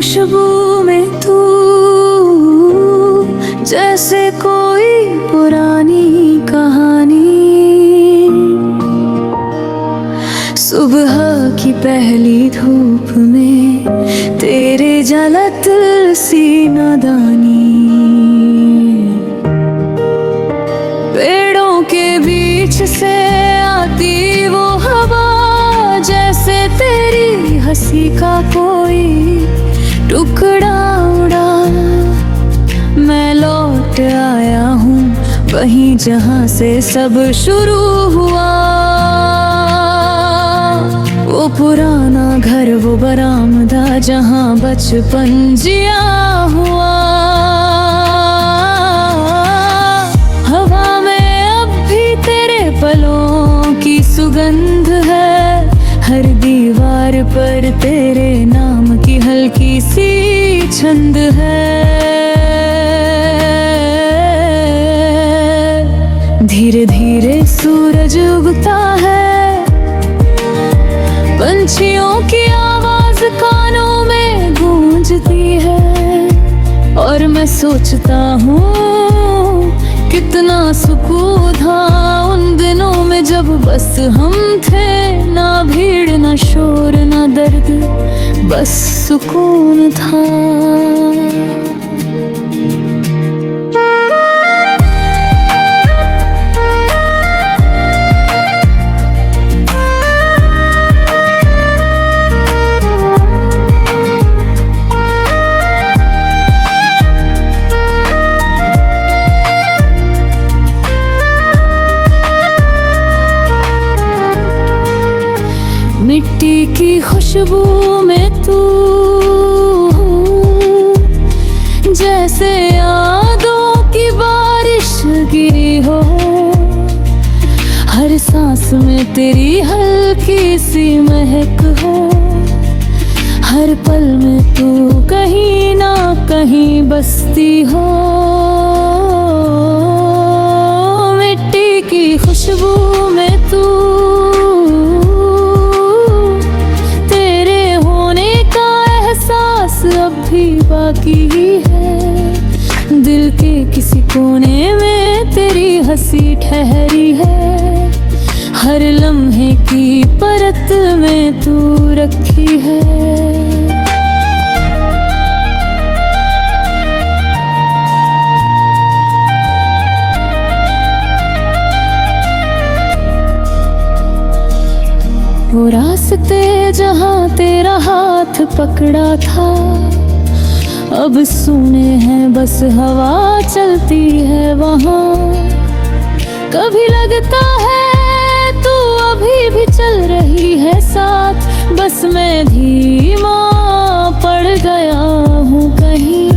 खुशबू में तू जैसे कोई पुरानी कहानी। सुबह की पहली धूप में तेरे जलत सी नादानी। पेड़ों के बीच से आती वो हवा जैसे तेरी हंसी का कोई टुकड़ा उड़ा। मैं लौट आया हूँ वहीं जहाँ से सब शुरू हुआ। वो पुराना घर, वो बरामदा जहाँ बचपन जिया हुआ। हवा में अब भी तेरे पलों की सुगंध है। हर दीवार पर तेरे नाम की हल्की सी छंद है। धीरे धीरे सूरज उगता है, पंछियों की आवाज कानों में गूंजती है। और मैं सोचता हूँ कितना सुकून था उन दिनों में जब बस हम थे। ना भीड़ ना शोर ना दर्द, बस सुकून था। मिट्टी की खुशबू में तू जैसे यादों की बारिश गिरी हो। हर सांस में तेरी हल्की सी महक हो। हर पल में तू कहीं ना कहीं बसती हो। मिट्टी की खुशबू में तू अब भी बाकी है। दिल के किसी कोने में तेरी हंसी ठहरी है। हर लम्हे की परत में तू रखी है। वो रास्ते जहाँ तेरा हाथ पकड़ा था अब सुने हैं, बस हवा चलती है वहाँ। कभी लगता है तू अभी भी चल रही है साथ, बस मैं धीमा पड़ गया हूँ कहीं।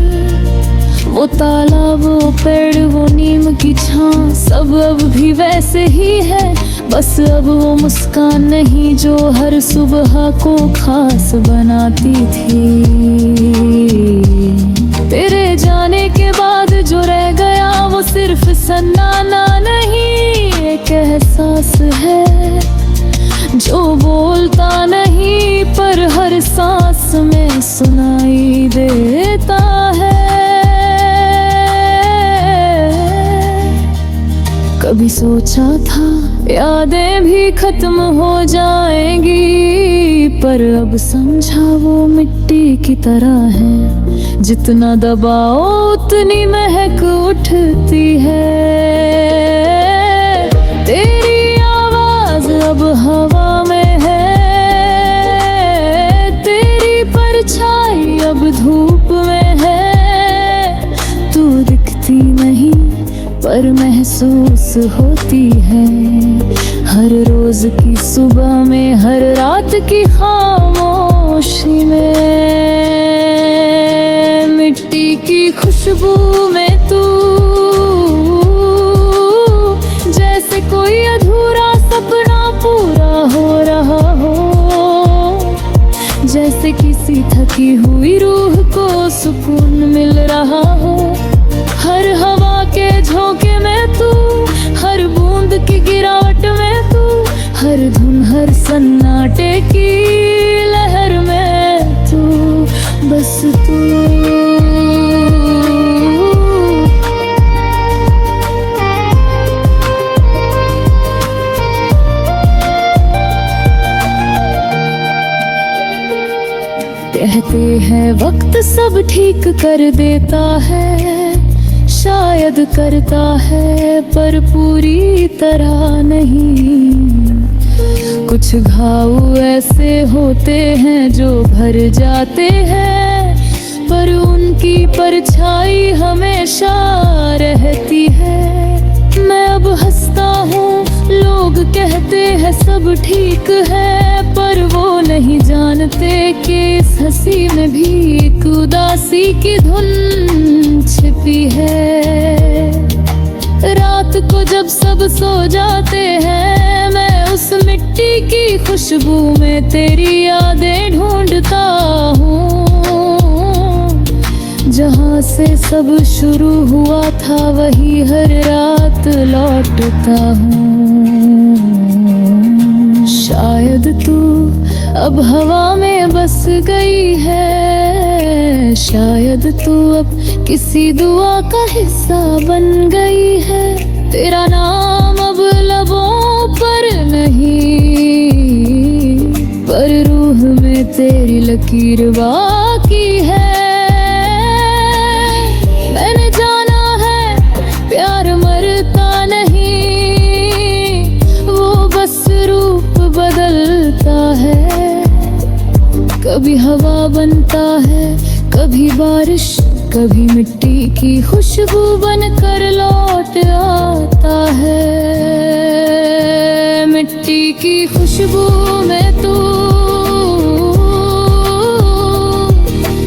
वो तालाब, वो पेड़, वो नीम की छां सब अब भी वैसे ही है। बस अब वो मुस्कान नहीं जो हर सुबह को खास बनाती थी। तेरे जाने के बाद जो रह गया वो सिर्फ सन्नाटा नहीं, एक एहसास है जो बोलता नहीं पर हर सांस में सुनाई देता है। कभी सोचा था यादें भी खत्म हो जाएंगी, पर अब समझा वो मिट्टी की तरह है। जितना दबाओ उतनी महक उठती है। तेरी आवाज अब हवा में है, तेरी परछाई अब धूप में है। तू दिखती नहीं पर महसूस होती है। हर रोज की सुबह में, हर रात की खामोशी में। मिट्टी की खुशबू में तू जैसे कोई अधूरा सपना पूरा हो रहा हो। जैसे किसी थकी हुई रूह को सुकून मिल रहा हो। हर हवा के झोंके में तू, हर बूंद की गिरावट में तू, हर धुन हर सन्नाटे की लहर में तू बस कहते हैं वक्त सब ठीक कर देता है, शायद करता है पर पूरी तरह नहीं। कुछ घाव ऐसे होते हैं जो भर जाते हैं, पर उनकी परछाई हमेशा रहती है। मैं अब हंसता हूँ, लोग कहते हैं सब ठीक है, पर वो नहीं जानते कि इस हंसी में भी एक उदासी की धुन छिपी है। रात को जब सब सो जाते हैं, मैं उस मिट्टी की खुशबू में तेरी यादें ढूंढता हूँ। जहाँ से सब शुरू हुआ था वही हर रात लौटता हूँ। शायद तू अब हवा में बस गई है, शायद तू अब किसी दुआ का हिस्सा बन गई है। तेरा नाम अब लबों पर नहीं, पर रूह में तेरी लकीर बाकी है। मैंने जाना है प्यार मरता नहीं, वो बस रूप बदलता है। कभी हवा बनता है, कभी बारिश, कभी मिट्टी की खुशबू बनकर लौट आता है। मिट्टी की खुशबू में तू,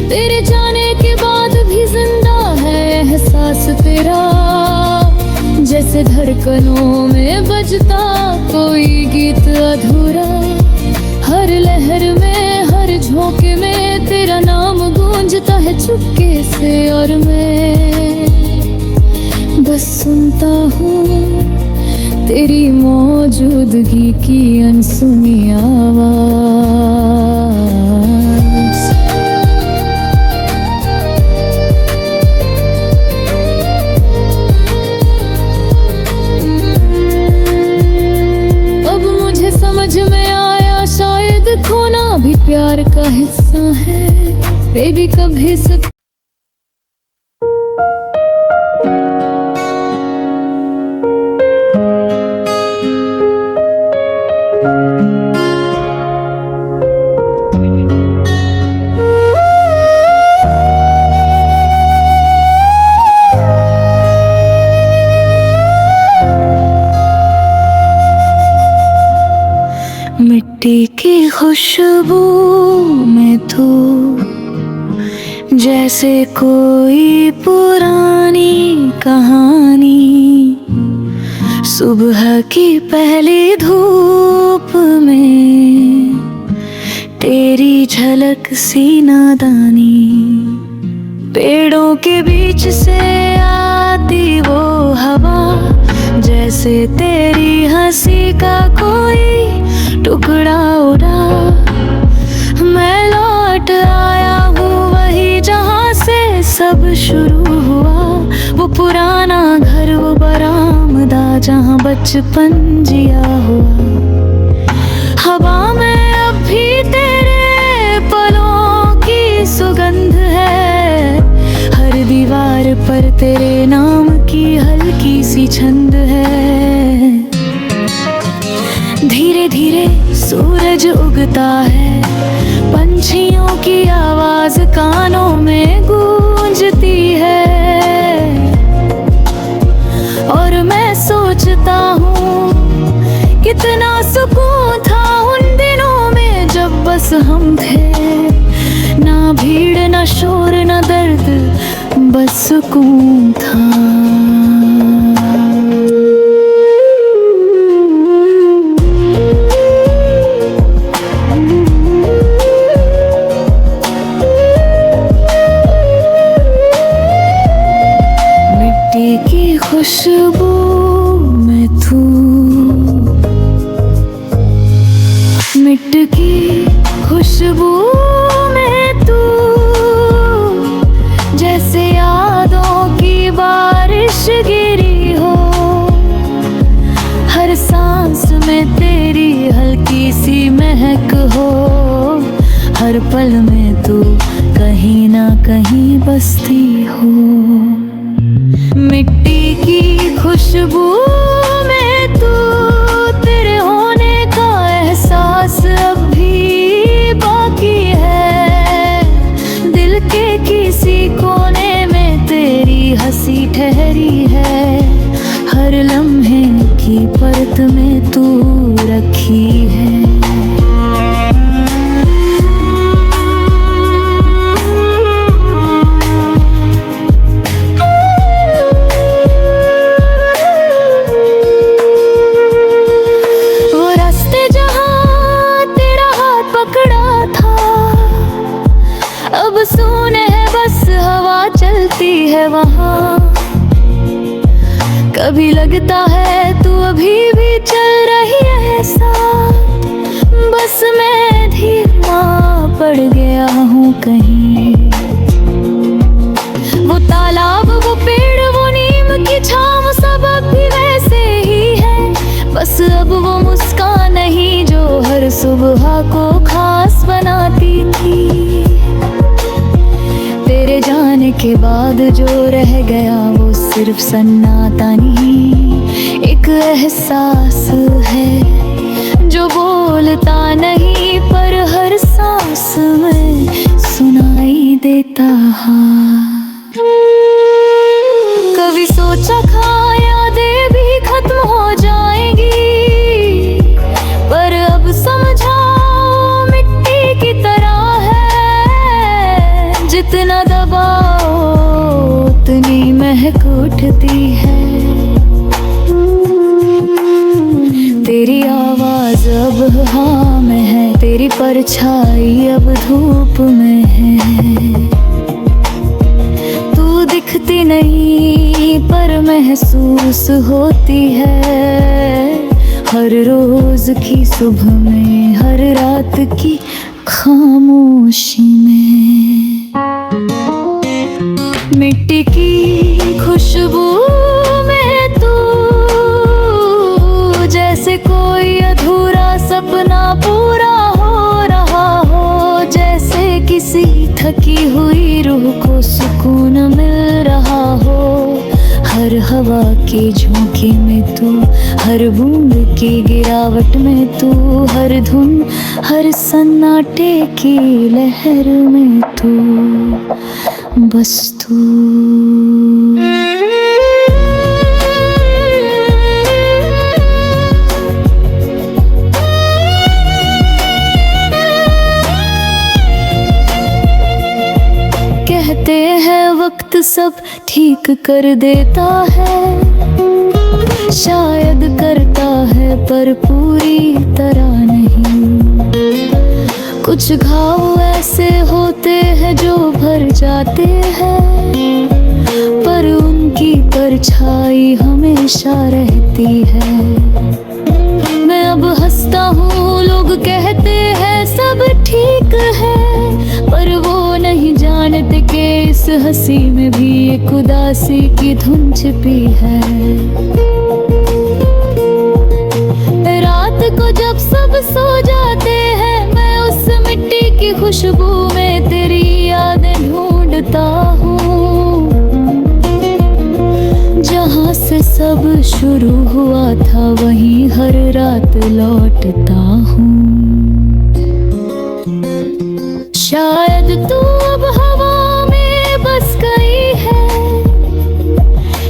तेरे जाने के बाद भी जिंदा है एहसास तेरा। जैसे धड़कनों में बजता कोई गीत अधूरा, हर लहर में हर झोंके में तेरा नाम गूंजता है चुपके से। और मैं बस सुनता हूँ तेरी मौजूदगी की अनसुनी आवाज़। समझ में आया शायद खोना भी प्यार का हिस्सा है। बेबी कभी से मिट्टी की खुशबू में तू, जैसे कोई पुरानी कहानी। सुबह की पहली धूप में तेरी झलक सी नादानी। पेड़ों के बीच से आती वो हवा, जैसे तेरी हंसी का कोई टुकड़ा उड़ा। मैं लौट आया हूँ वही जहाँ से सब शुरू हुआ, वो पुराना घर, वो बरामदा जहाँ बचपन जिया हुआ। हवा में अब भी तेरे पलों की सुगंध है, हर दीवार पर तेरे नाम की हल्की सी छंद है। धीरे धीरे सूरज उगता है, पंछियों की आवाज कानों में गूंजती है। और मैं सोचता हूँ कितना सुकून था उन दिनों में जब बस हम थे। ना भीड़ ना शोर ना दर्द, बस सुकून था। खुशबू में तू, मिट्टी की खुशबू में तू, पल में तू कहीं ना कहीं बसती हो। मिट्टी की खुशबू में तू, तेरे होने का एहसास अब भी बाकी है। दिल के किसी कोने में तेरी हंसी ठहरी है, हर लम्हे की परत में तू रखी है। अब सुने है बस हवा चलती है वहाँ। कभी लगता है तू अभी भी चल रही है साथ, बस मैं धीमा पड़ गया हूँ कहीं। वो तालाब, वो पेड़, वो नीम की छाँव सब अब भी वैसे ही है। बस अब वो मुस्कान नहीं जो हर सुबह को खास बनाती थी। तेरे जाने के बाद जो रह गया वो सिर्फ सन्नाटा नहीं, एक एहसास है जो बोलता नहीं पर हर सांस में सुनाई देता है। कभी सोचा था यादें भी खत्म हो जाएंगी, पर अब समझा मिट्टी की तरह है। जितना दबाओ उतनी महक उठती है। तेरी आवाज अब हवा में है, तेरी परछाई अब धूप में है। तू दिखती नहीं पर महसूस होती है, हर रोज की सुबह में, हर रात की खामोशी में। मिट्टी की खुशबू में तू जैसे कोई अधूरा सपना पूरा हो रहा हो, जैसे किसी थकी हुई रूह को सुकून मिल रहा हो। हर हवा के झोंके में तू, हर बूंद की गिरावट में तू, हर धुन, हर सन्नाटे की लहर में तू, बस तू। कहते हैं वक्त सब ठीक कर देता है, शायद करता है पर पूरी तरह नहीं। कुछ घाव ऐसे होते हैं जो भर जाते हैं, पर उनकी परछाई हमेशा रहती है। मैं अब हंसता हूँ, लोग कहते हैं सब ठीक है, पर वो नहीं जानते कि इस हंसी में भी एक उदासी की धुन छिपी है। रात को जब सब सो जाते हैं, मैं उस मिट्टी की खुशबू में तेरी यादें ढूंढता हूँ। जहाँ से सब शुरू हुआ था वहीं हर रात लौटता हूँ। शायद तू अब हवा में बस गई है,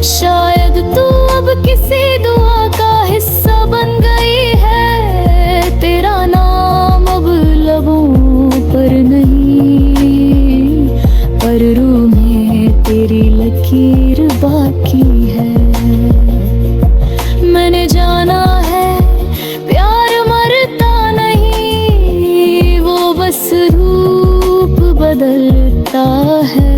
शायद तू अब किसी दुआ का हिस्सा बन गई है। तेरा नाम अब लबों पर नहीं, पर रूह में तेरी लकीर बाकी है। मैंने जाना है प्यार मरता नहीं, वो बस रूप बदलता है।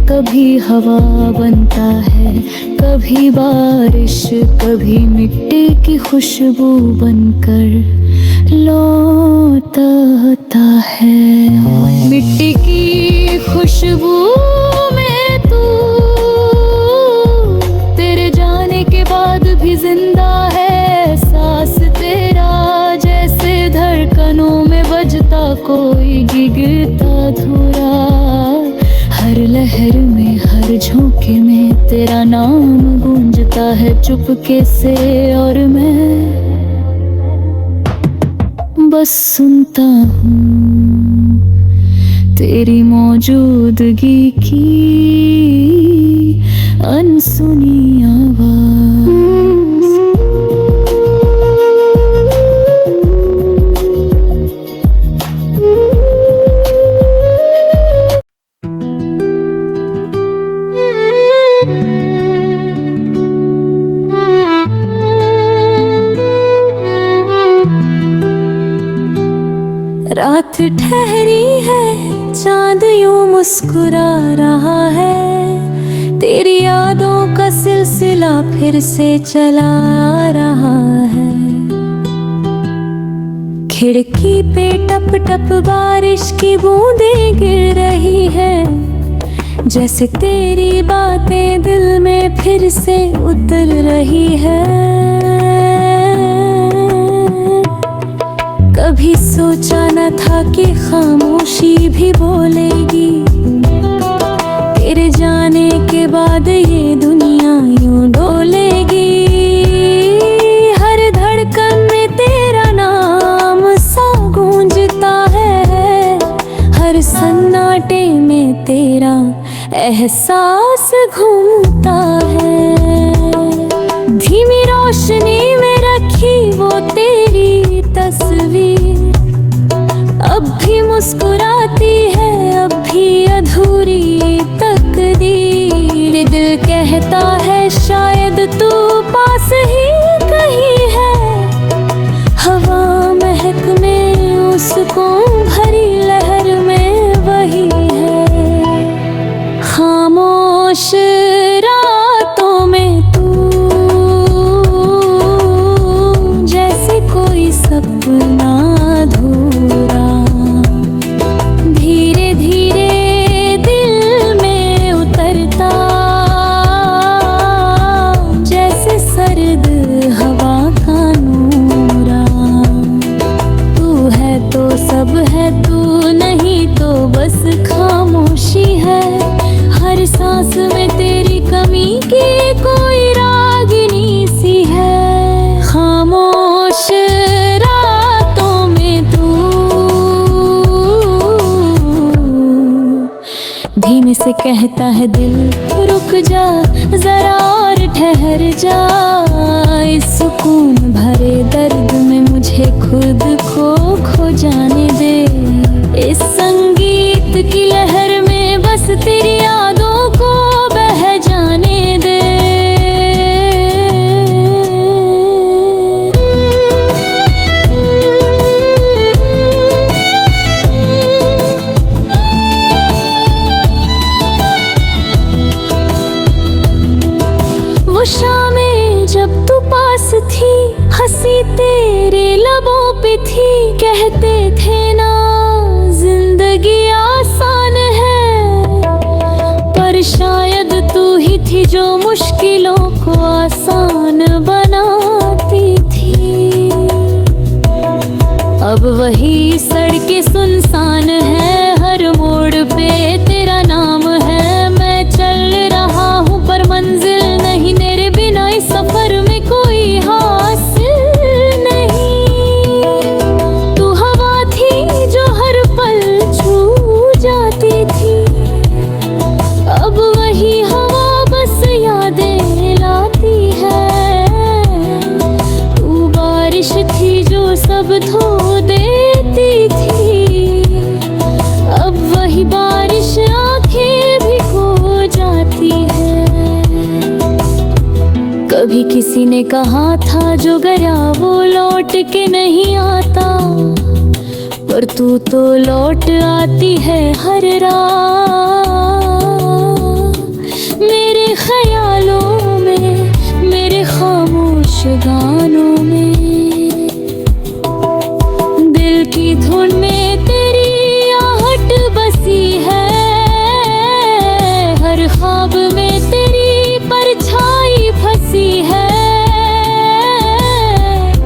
कभी हवा बनता है, कभी बारिश, कभी मिट्टी की खुशबू बनकर लौटता है। मिट्टी की खुशबू में तू, तेरे जाने के बाद भी जिंदा है सांस तेरा, जैसे धड़कनों में बजता कोई हर झोंके में तेरा नाम गूंजता है चुपके से, और मैं बस सुनता हूँ तेरी मौजूदगी की अनसुनी आवाज़। रात ठहरी है, चांद यूं मुस्कुरा रहा है, तेरी यादों का सिलसिला फिर से चला आ रहा है। खिड़की पे टप टप बारिश की बूंदें गिर रही है, जैसे तेरी बातें दिल में फिर से उतर रही है। कभी सोचा न था कि खामोशी भी बोलेगी, तेरे जाने के बाद ये दुनिया यूं डोलेगी। हर धड़कन में तेरा नाम सा गूंजता है, हर सन्नाटे में तेरा एहसास घूमता है। धीमी रोशनी में रखी वो तेरी तस्वीर अब भी मुस्कुराती है, अब भी अधूरी तकदीर। दिल कहता है शायद तू पास ही कहीं है, हवा महक में उसको भरी लहर में वही है। खामोश रातों में तू जैसे कोई सपना अधूरा, धीरे धीरे दिल में उतरता, जैसे सर्द हवा का नूरा। तू है तो सब है, तू नहीं तो बस खामोशी है। हर सांस में तेरी कमी की कोई रागिनी सी है। खामोश रातों में तू धीमे से कहता है दिल रुक जा जरा और ठहर जा। इस सुकून भरे दर्द में मुझे खुद को खो जाने दे। इस संगीत की लहर में बस तेरी यादों को बह जाने दे। वो शामें जब तू पास थी, हंसी तेरे लबों पे थी, कहते थे ना जिंदगी आसान है, पर शायद तू ही थी जो मुश्किलों को आसान बनाती थी। अब वही सड़कें सुनसान है, हर मोड़ पे तेरा नाम है। मैं चल रहा हूँ पर मंजिल नहीं, तेरे बिना इस सफर में कोई हासिल नहीं। तू हवा थी जो हर पल छू जाती थी, अब वही हवा बस यादें लाती है। तू बारिश थी जो सब धो देती थी, अब वही बारिश आंखें भी खो जाती है। कभी किसी ने कहा था जो गया वो लौट के नहीं आता, पर तू तो लौट आती है हर रात। मेरे ख्यालों में, मेरे खामोश गानों में, दिल की धुन में तेरी आहट बसी है। हर ख्वाब में तेरी परछाई फंसी है।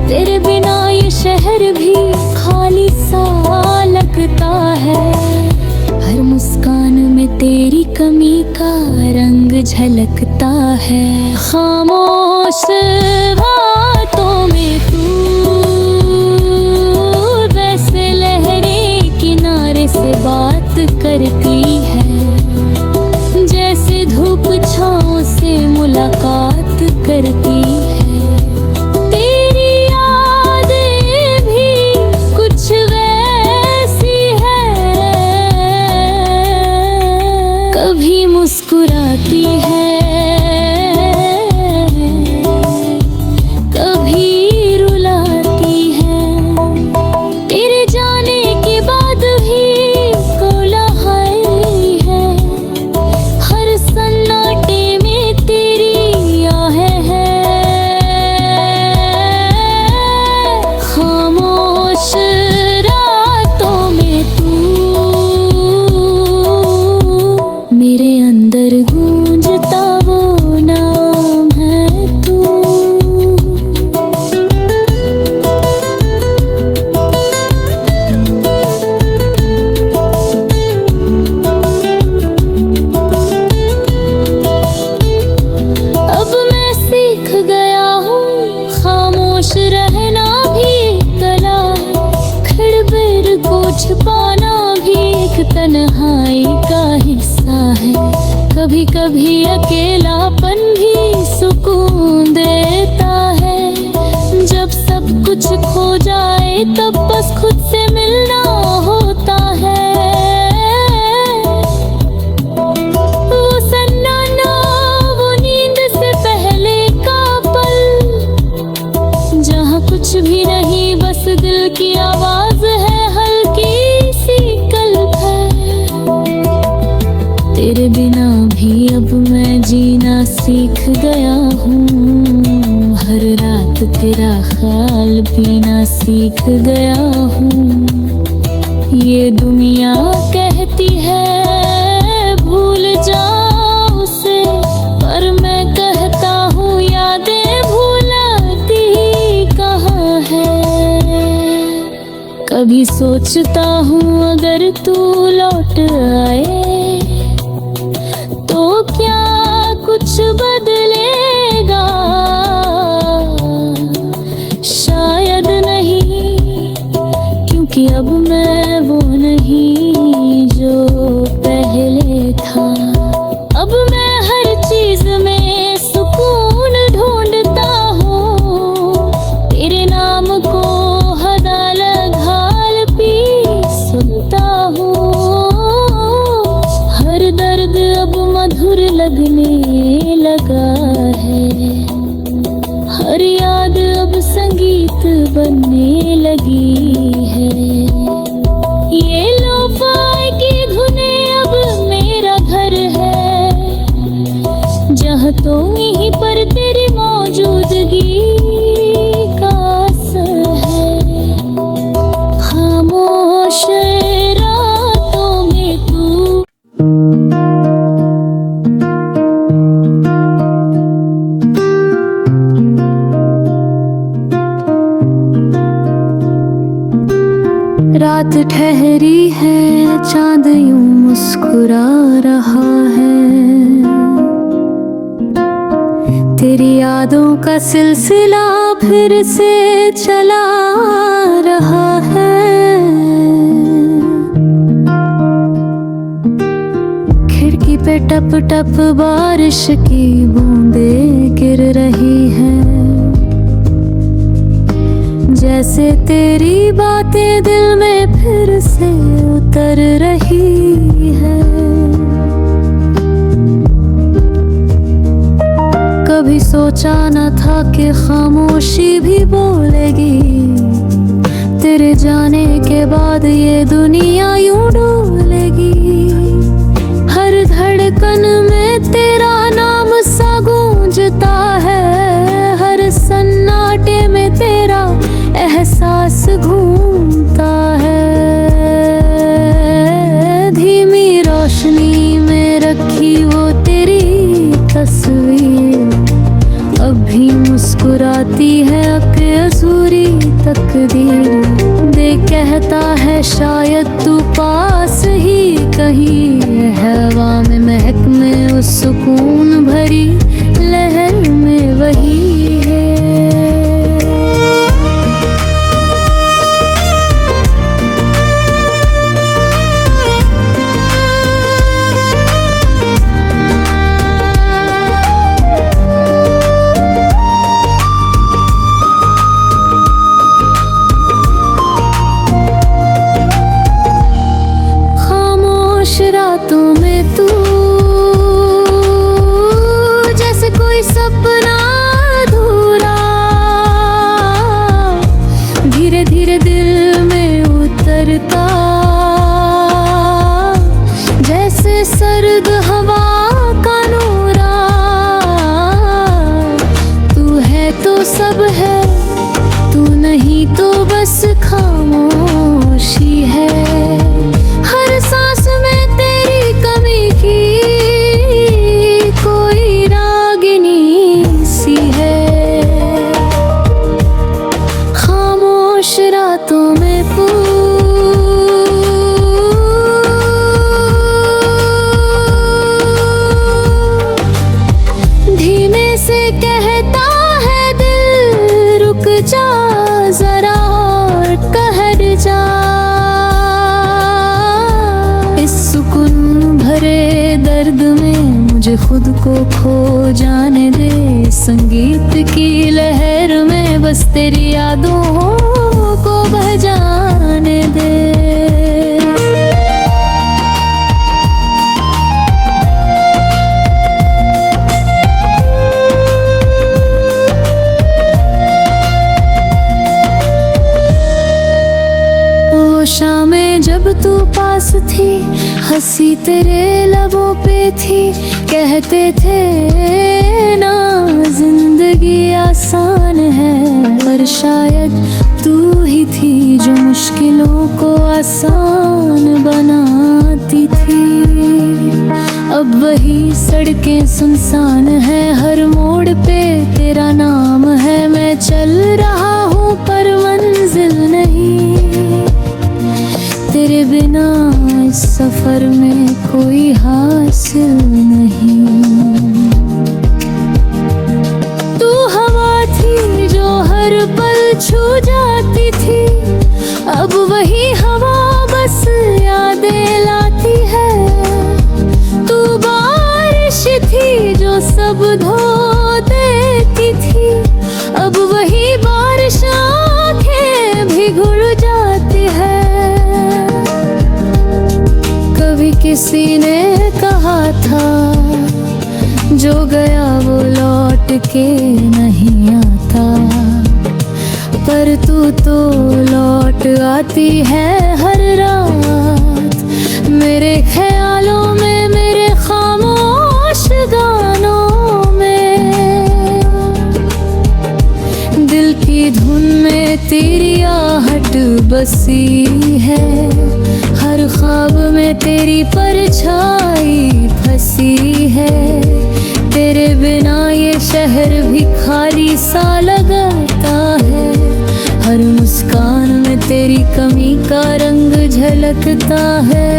तेरे बिना ये शहर भी खाली सा लगता है, हर मुस्कान में तेरी तेरी कमी का रंग झलकता है। खामोश बातों में तू वैसे लहरें किनारे से बात करती है, जैसे धूप छाँव से मुलाकात करती है। तेरी यादें भी कुछ वैसी है, कभी मुस्कुराती है, कभी रुलाती है। तेरे जाने के बाद भी कोलाहल है, हर सन्नाटे में तेरी आहें हैं। खामोश रातों में तू मेरे अंदर गूंजता वो नाम है तू। अब मैं सीख गया हूँ खामोश रहना भी एक कला है, खड़बड़ को छुपाना भी एक तन्हाई का हिस्सा है। कभी कभी अकेलापन भी सुकून देता है, जब सब कुछ खो जाए तब बस खुद से मिलना होता है। वो सन्नाटा, वो नींद से पहले का पल, जहाँ कुछ भी नहीं बस दिल की आवाज है, हल्की सी कल्प है। तेरे बिना भी अब मैं जीना सीख गया हूँ, हर रात तेरा ख्याल पीना सीख गया हूँ। ये दुनिया कहती है भूल जाओ उसे, पर मैं कहता हूँ यादें भुलाती कहाँ है। कभी सोचता हूँ अगर तू लौट आए तो क्या कुछ बदलेगा, शायद नहीं, क्योंकि अब मैं वो नहीं जो पहले था। अब मैं हर चीज में सुकून ढूंढता हूँ, तेरे नाम को हदाल घाल पी सुनता हूँ। हर दर्द अब मधुर लगने लगा है, हर याद अब संगीत बनने लगी है। ये लोफाई की धुनें अब मेरा घर है, जहाँ तो यहीं पर तेरी मौजूदगी का असर है। खामोश रातों में तू रात ठहरी है, चांद यूं मुस्कुरा रहा है, तेरी यादों का सिलसिला फिर से चला रहा है। खिड़की पे टप टप बारिश की बूंदें गिर रही हैं, जैसे तेरी बातें दिल में फिर से उतर रही है। कभी सोचा न था कि खामोशी भी बोलेगी, तेरे जाने के बाद ये दुनिया यूं डोलेगी। हर धड़कन में तेरा नाम सा गूंजता है, हर सन्नाटे में तेरा एहसास घूमता है। धीमी रोशनी में रखी वो तेरी तस्वीर अब भी मुस्कुराती है, अकसूरी तकदीर दे कहता है शायद तू पास ही कहीं है हवा में। दर्द हवा का नूरा, तू है तो सब है, तू नहीं तो बस खामोशी है। हर सांस में तेरी कमी की कोई रागिनी सी है। खामोश रातों में धीमे से कहता है दिल, रुक जा जरा और ठहर जा। इस सुकून भरे दर्द में मुझे खुद को खो जाने दे। संगीत की लहर में बस तेरी यादों को बह जाने दे। शामें जब तू पास थी, हंसी तेरे लबों पे थी, कहते थे ना जिंदगी आसान है। पर शायद तू ही थी जो मुश्किलों को आसान बनाती थी। अब वही सड़कें सुनसान है, हर मोड़ पे तेरा नाम है। मैं चल रहा हूँ पर मंजिल नहीं, तेरे बिना इस सफर में कोई हासिल नहीं। तू हवा थी जो हर पल छू जाती थी, अब वही हवा बस यादें लाती है। तू बारिश थी जो सब धो देती थी, अब वही बारिश आंखें भी घुल जाती है। कभी किसी ने कहा था जो गया वो लौट के नहीं आता, पर तू तो लौट आती है हर रात मेरे ख्यालों में, मेरे खामोश गानों में। दिल की धुन में तेरी आहट बसी है, हर ख्वाब में तेरी परछाई फंसी है। तेरे बिना ये शहर भी खाली सा लगता है, हर मुस्कान में तेरी कमी का रंग झलकता है।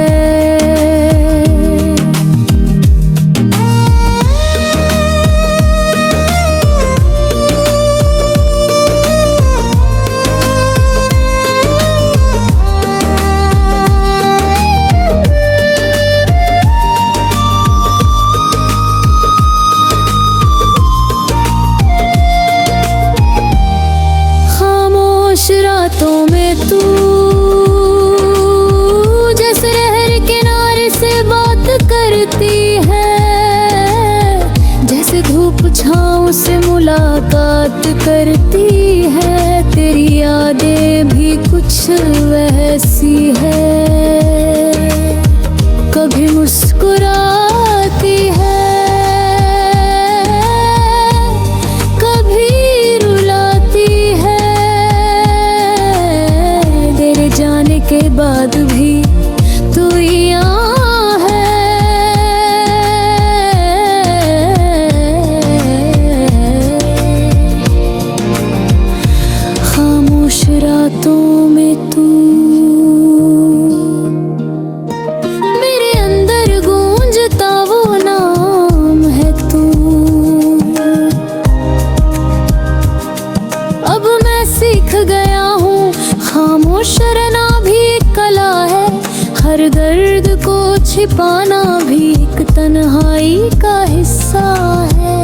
रातों में तू जैसे लहर किनारे से बात करती है, जैसे धूप छाँव से मुलाकात करती है। तेरी यादें भी कुछ वैसी है, कभी मुस्कुराती है, के बाद भी तू यहाँ है। खामोश रातों में तू मेरे अंदर गूंजता वो नाम है तू। अब मैं सीख गया हूँ खामोश रहना भी कला है, हर दर्द को छिपाना भी एक तन्हाई का हिस्सा है।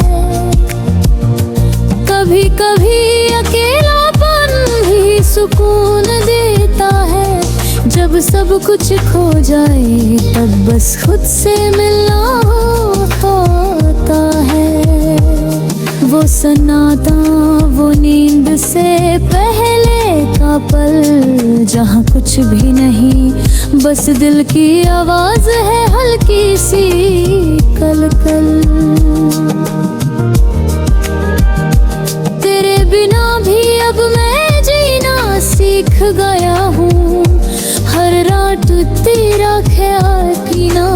कभी कभी अकेलापन भी सुकून देता है, जब सब कुछ खो जाए तब बस खुद से मिलना होता है। वो सन्नाटा, वो नींद से पहले का पल जहाँ कुछ भी नहीं, बस दिल की आवाज है हल्की सी कल कल। तेरे बिना भी अब मैं जीना सीख गया हूँ, हर रात तेरा ख्याल पीना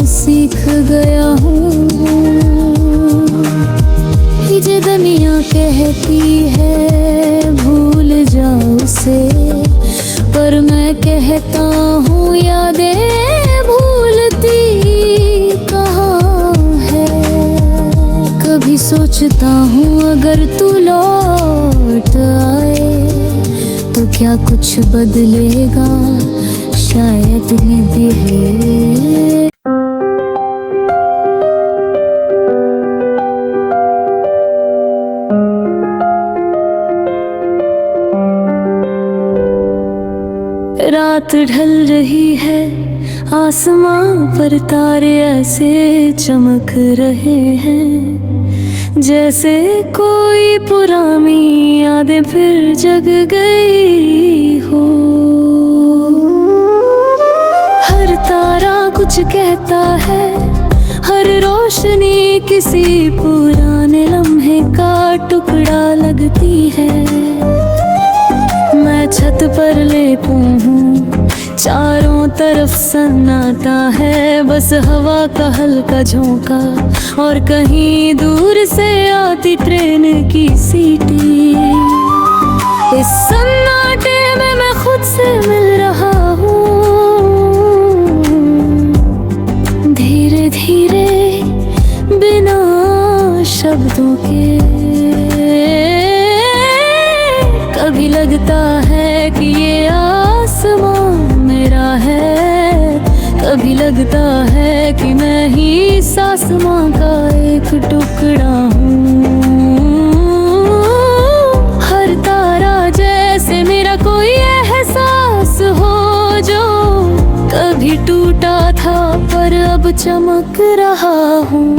सीख गया हूँ। ये दुनिया कहती है भूल जाओ उसे, पर मैं कहता हूँ यादें भूलती कहाँ है। कभी सोचता हूँ अगर तू लौट आए तो क्या कुछ बदलेगा, शायद ही है। रात ढल रही है, आसमां पर तारे ऐसे चमक रहे हैं, जैसे कोई पुरानी यादें फिर जग गई हो। हर तारा कुछ कहता है, हर रोशनी किसी पुराने लम्हे का टुकड़ा लगती है। मैं छत पर लेटूं हूँ, चारों तरफ सन्नाटा है, बस हवा का हल्का झोंका और कहीं दूर से आती ट्रेन की सीटी। इस सन्नाटे में मैं खुद से मिल रहा हूँ, धीरे धीरे बिना शब्दों के। कभी लगता है कि ये आसमां मेरा है, कभी लगता है कि मैं ही इस आसमां का एक टुकड़ा हूँ। हर तारा जैसे मेरा कोई एहसास हो, जो कभी टूटा था पर अब चमक रहा हूँ।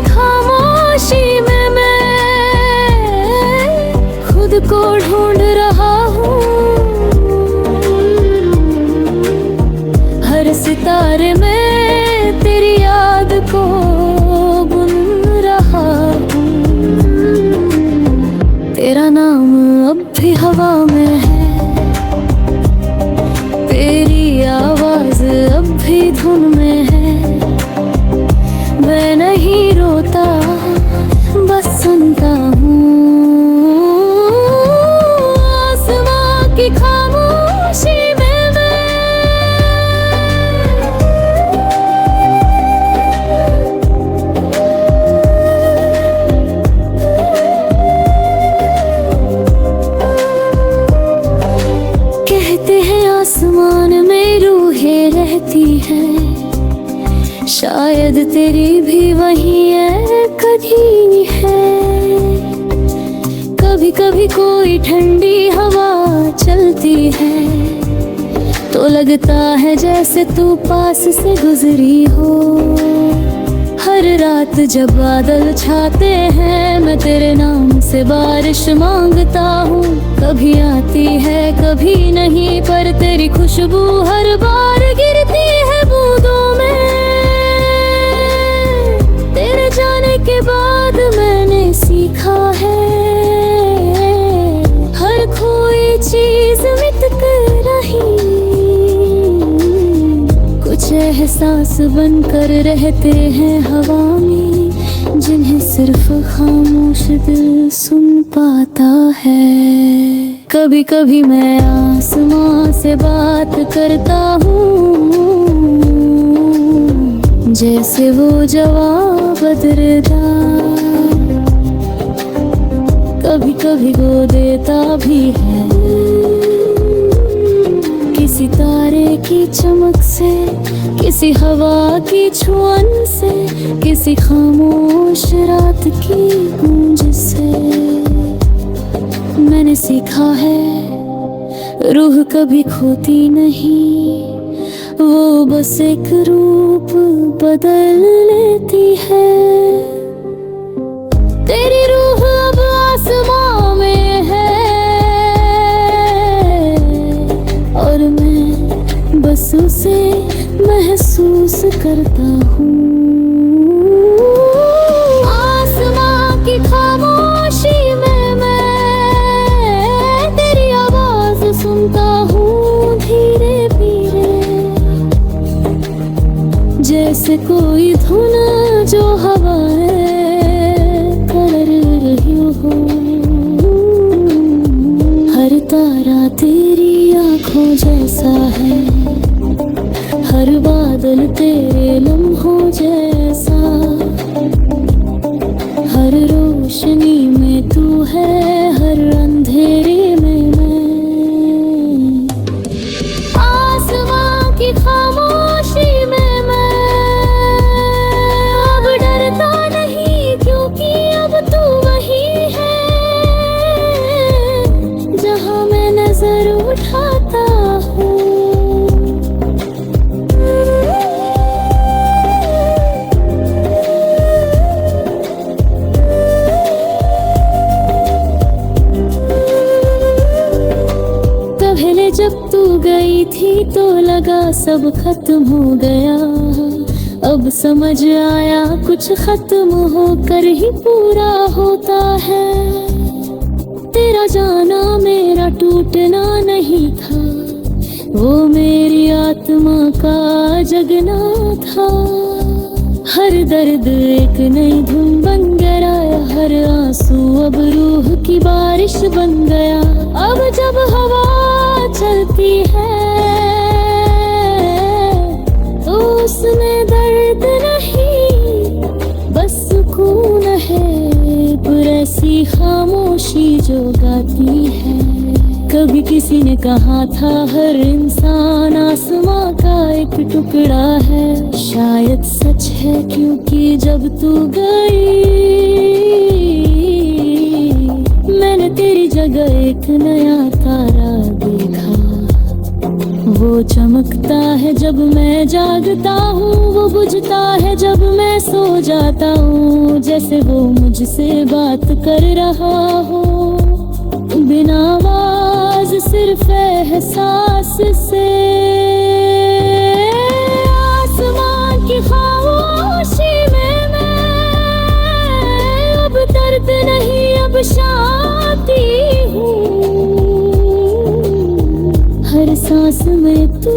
खामोशी में मैं खुद को ढूंढ रहा हूँ, हर सितारे में तेरी याद को बुन रहा हूँ। तेरा नाम अब भी हवा में है, तेरी आवाज अब भी धुन में है। मैं नहीं रोता बस सुनता हूँ, आसमां की खामोशी में मैं। कहते हैं आसमान में रूहें रहती हैं, शायद तेरी भी वही है कभी है। कभी कभी कोई ठंडी हवा चलती है तो लगता है जैसे तू पास से गुजरी हो। हर रात जब बादल छाते हैं, मैं तेरे नाम से बारिश मांगता हूँ। कभी आती है कभी नहीं, पर तेरी खुशबू हर बार गिरती है बूंदों में। तेरे जाने के बाद मैंने सीखा है, हर खोई चीज मिट कर रही, कुछ एहसास बनकर रहते हैं हवा में, जिन्हें सिर्फ खामोश दिल सुन पाता है। कभी कभी मैं आसमां से बात करता हूँ, जैसे वो जवाब देता, कभी कभी वो देता भी है। किसी तारे की चमक से, किसी हवा की छुअन से, किसी खामोश रात की गूंज से। मैंने सीखा है रूह कभी खोती नहीं, वो बस एक रूप बदल लेती है। तेरी रूह अब आसमां में है और मैं बस उसे महसूस करता हूँ। आसमां की खामोशी में मैं तेरी आवाज सुनता हूँ धीरे धीरे, जैसे कोई धुन जो हवाएं कर रही हो। हर तारा तेरी आंखों जैसा है, हर बादल तेरे लम्हों जैसा, हर रोशनी में तू है, हर अंधेरे में मैं। आसमां की खामोशी में मैं अब डरता नहीं, क्योंकि अब तू वही है जहां मैं नजर उठाता हूँ। पहले जब तू गई थी तो लगा सब खत्म हो गया, अब समझ आया कुछ खत्म होकर ही पूरा होता है। तेरा जाना मेरा टूटना नहीं था, वो मेरी आत्मा का जगना था। हर दर्द एक नई धुन बन गया, हर आंसू अब रूह की बारिश बन गया। अब जब हवा चलती है तो उसमें दर्द नहीं, बस सुकून है, पर ऐसी खामोशी जो गाती है। कभी किसी ने कहा था हर इंसान आसमां का एक टुकड़ा है, शायद सच है, क्योंकि जब तू गई मैंने तेरी जगह एक नया तारा देखा। वो चमकता है जब मैं जागता हूँ, वो बुझता है जब मैं सो जाता हूँ, जैसे वो मुझसे बात कर रहा हो बिना आवाज, सिर्फ एहसास से। आसमान की खामोशी में मैं अब दर्द नहीं, अब शांति हूँ। हर सांस में तू,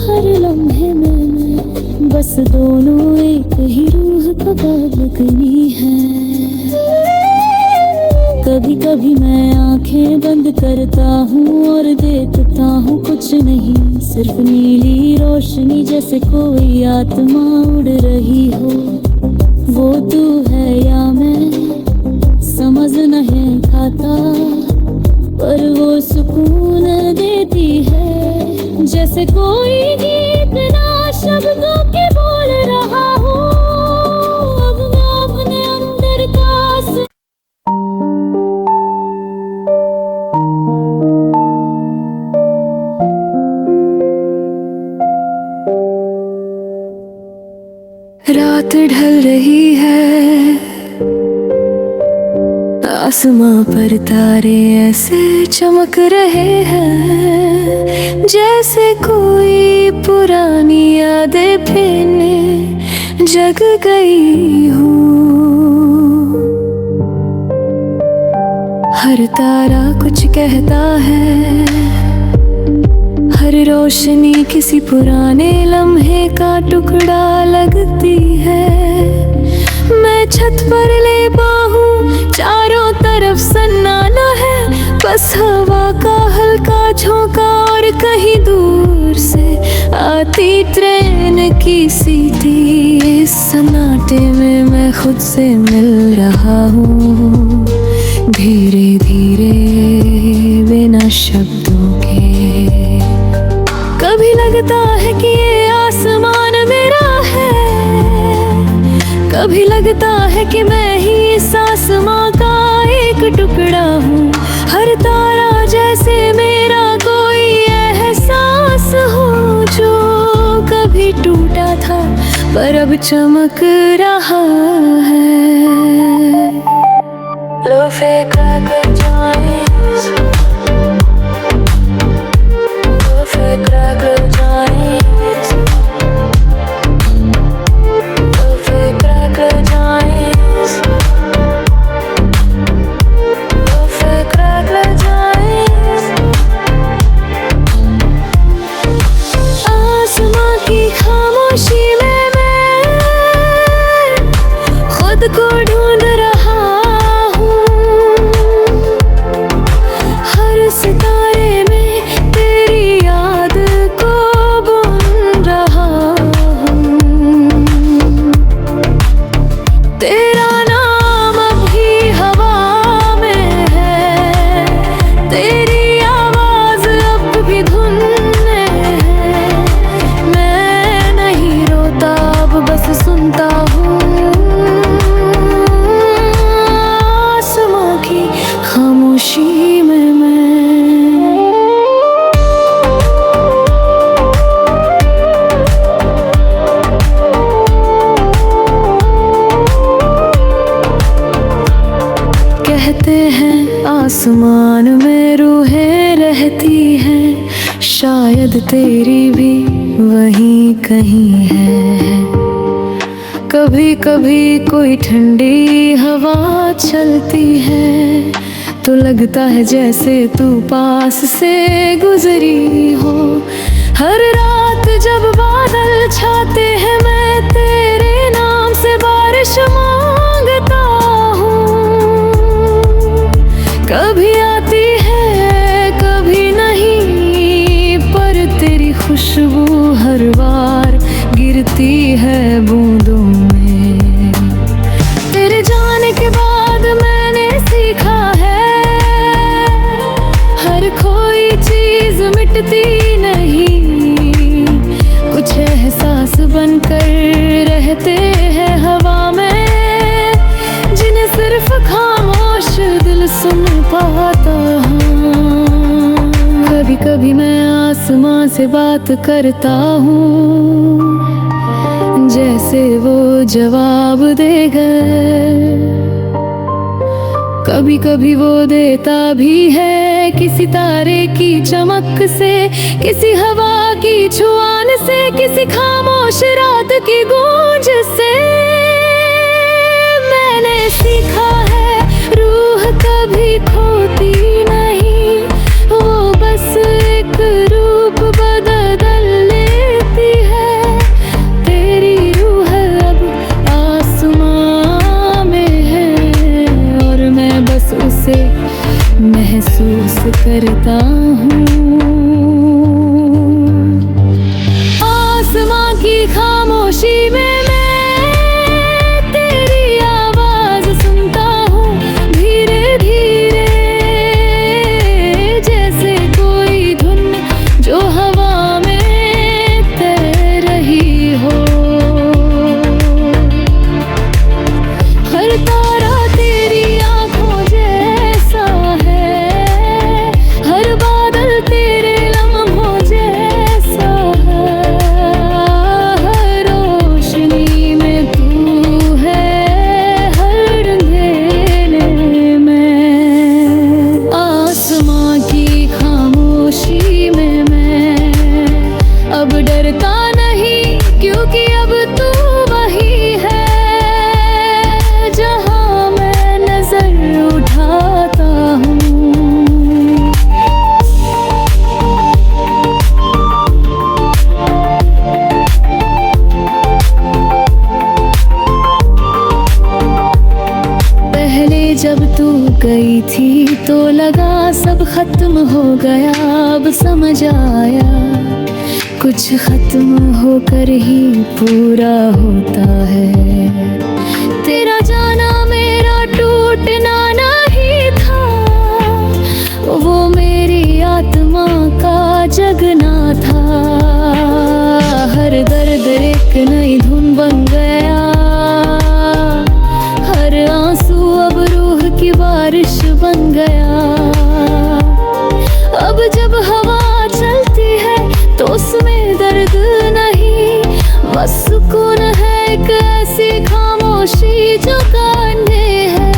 हर लम्हे में मैं, बस दोनों एक ही रूह का लगनी है। कभी कभी मैं आंखें बंद करता हूँ और देखता हूँ कुछ नहीं, सिर्फ नीली रोशनी, जैसे कोई आत्मा उड़ रही हो। वो तू है या मैं समझ नहीं आता, पर वो सुकून देती है, जैसे कोई गीत ना शब्दों के बोल रहा हो। अब मैं अपने अंदर का रात ढल रही है, आसमां पर तारे ऐसे चमक रहे हैं, जैसे कोई पुरानी यादें फिर जग गई हूँ। हर तारा कुछ कहता है, हर रोशनी किसी पुराने लम्हे का टुकड़ा लगती है। मैं छत पर लेटा हूँ, चारों तरफ सन्नाटा है, बस हवा का हल्का झोंका और कहीं दूर से आती ट्रेन की सीटी। इस सन्नाटे में मैं खुद से मिल रहा हूँ, धीरे धीरे बिना शब्दों के। कभी लगता है कि ये कभी लगता है कि मैं ही इस आसमां का एक टुकड़ा हूँ, हर तारा जैसे मेरा कोई एहसास हो, जो कभी टूटा था पर अब चमक रहा है। Love it crackle joints, love it crackle joints, love it crackle joints, love it crackle joints। आसमां की खामोशी में मैं खुद को ढूंढ रहा, सितारे में तेरी याद को बुन रहा हूँ। तेरा नाम अभी हवा में है, तेरी आवाज अब भी धुन में है। मैं नहीं रोता अब बस सुनता हूँ, आसमां की खामोशी में कहते हैं आसमान में रूहें रहती हैं, शायद तेरी भी वहीं कहीं है। कभी कभी कोई ठंडी हवा चलती है तो लगता है जैसे तू पास से गुजरी हो। हर रात जब बादल छाते हैं मैं तेरे नाम से बारिश मांगता हूँ। कभी आती है कभी नहीं, पर तेरी खुशबू हर बार गिरती है बूंदों में। तेरे जाने के बाद मैंने सीखा है, हर खोई चीज मिटती नहीं, कुछ एहसास बनकर रहते हैं हवा में, जिन्हें सिर्फ खामोश दिल सुन पाता हूँ। कभी कभी मैं आसमां से बात करता हूँ, जैसे वो जवाब देगा। कभी कभी वो देता भी है किसी तारे की चमक से, किसी हवा की छुआन से, किसी खामोश रात की गूंज से। मैंने सीखा है रूह कभी खोती नहीं, वो बस एक रूप बदल लेती है। तेरी रूह अब आसमां में है और मैं बस उसे महसूस करता हूँ। आसमां की खामोशी में जब तू गई थी तो लगा सब खत्म हो गया, अब समझ आया कुछ खत्म होकर ही पूरा होता है। तेरा जाना मेरा टूटना नहीं था, वो मेरी आत्मा का जगना था। हर दर्द एक नई धुन बन गया, गया। अब जब हवा चलती है तो उसमें दर्द नहीं, बस सुकून है एक ऐसी खामोशी जो गाने है।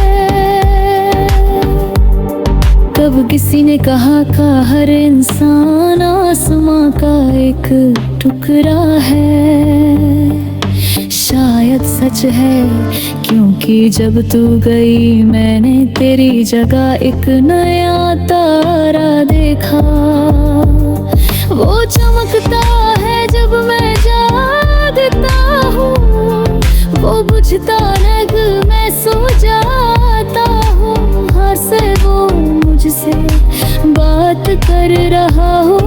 कब किसी ने कहा का हर इंसान आसमां का एक टुकड़ा है। शायद सच है, क्योंकि जब तू गई मैंने तेरी जगह एक नया तारा देखा। वो चमकता है जब मैं जागता हूँ, वो बुझता नग मैं सो जाता हूँ। हाँ से वो मुझसे बात कर रहा हो,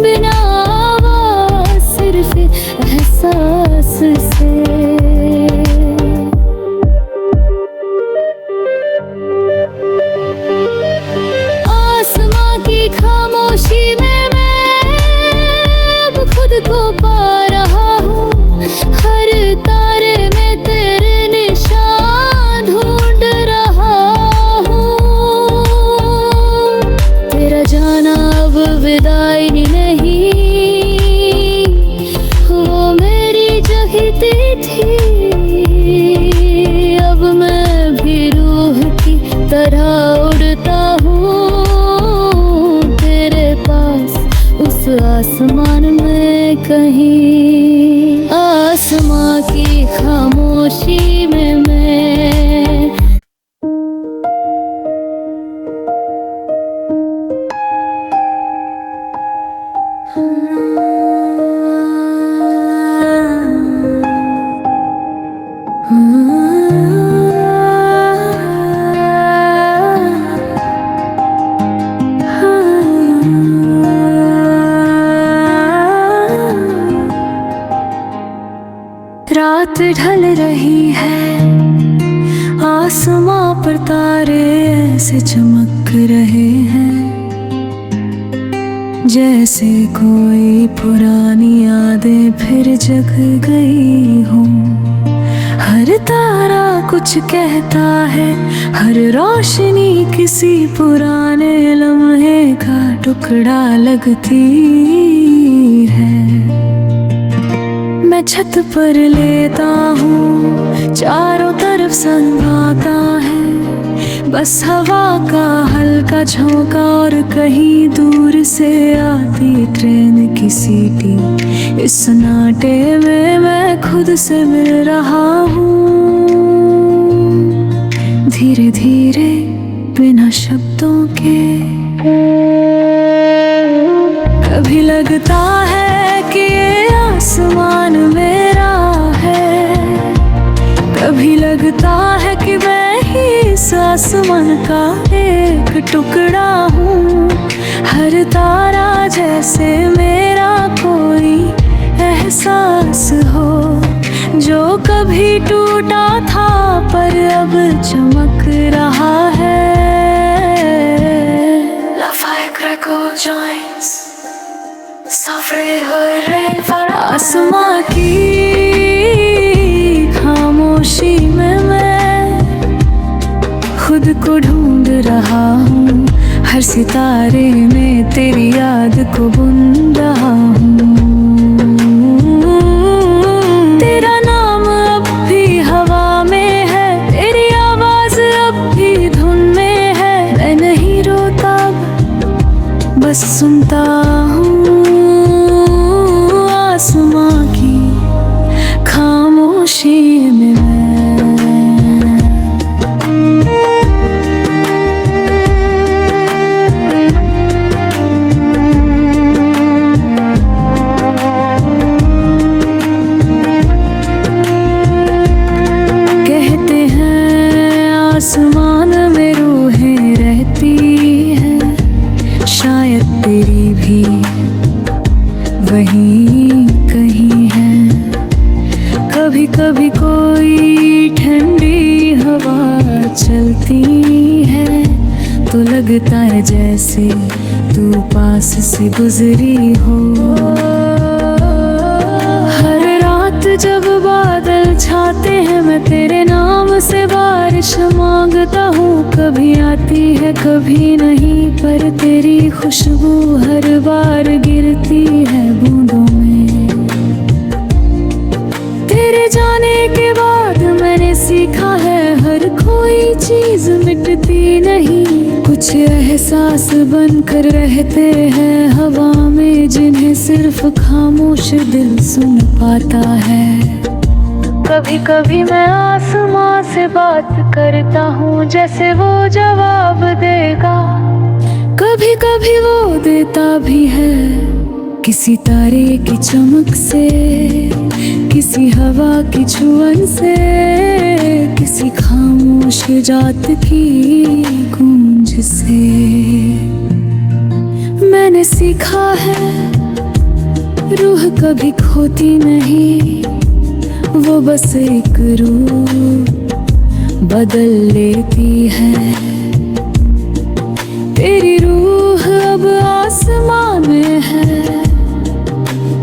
बिना आवाज़ सिर्फ एहसास से। आसमां की खामोशी में मैं अब खुद को पा रहा हूँ। हर तारे में तेरे निशान ढूंढ रहा हूँ। तेरा जाना अब विदाई नहीं, वो मेरी जगती थी। अब मैं भी रूह की तरह उड़ता हूँ तेरे पास, उस आसमान में कहीं। आसमां की खामोशी में मैं रात ढल रही है, आसमां पर तारे ऐसे चमक रहे हैं, जैसे कोई पुरानी यादें फिर जग गई हों। हर तारा कुछ कहता है, हर रोशनी किसी पुराने लम्हे का टुकड़ा लगती है। मैं छत पर लेता हूँ, चारों तरफ सन्नाटा है, बस हवा का हल्का झोंका और कहीं दूर से आती ट्रेन की सीटी। इस सन्नाटे में मैं खुद से मिल रहा हूँ, धीरे धीरे बिना शब्दों के। कभी लगता है कि ये आसमान मेरा है, कभी लगता है कि मैं ही इस आसमान का एक टुकड़ा हूँ। हर तारा जैसे मेरा कोई एहसास हो, जो कभी टूटा था पर अब चमक रहा है। आसमां की खामोशी में मैं खुद को ढूंढ रहा हूँ, हर सितारे में तेरी याद को बुन रहा हूँ। तेरा नाम अब भी हवा में है, तेरी आवाज अब भी धुन में है। मैं नहीं रोता बस सुनता हूँ, आसमां की खामोशी में कहते हैं आसमान में रूहें रहती हैं, शायद तेरी भी वहीं कहीं है। कभी कभी कोई ठंडी हवा चलती है तो लगता है जैसे तू पास से गुजरी हो। हर रात जब बादल छाते हैं, मैं तेरे नाम से बारिश मांगता हूँ। कभी आती है कभी नहीं, पर तेरी खुशबू हर बार गिरती है बूंदों में। तेरे जाने के बाद मैंने सीखा है, हर कोई चीज मिटती नहीं। कुछ एहसास बनकर रहते हैं हवा में, जिन्हें सिर्फ खामोश दिल सुन पाता है। कभी कभी मैं आसमां से बात करता हूँ, जैसे वो जवाब देगा। कभी कभी वो देता भी है, किसी तारे की चमक से, किसी हवा की छुअन से, किसी खामोश जात की गूंज से। मैंने सीखा है रूह कभी खोती नहीं, वो बस एक रूप बदल लेती है। तेरी रूह अब आसमां में है,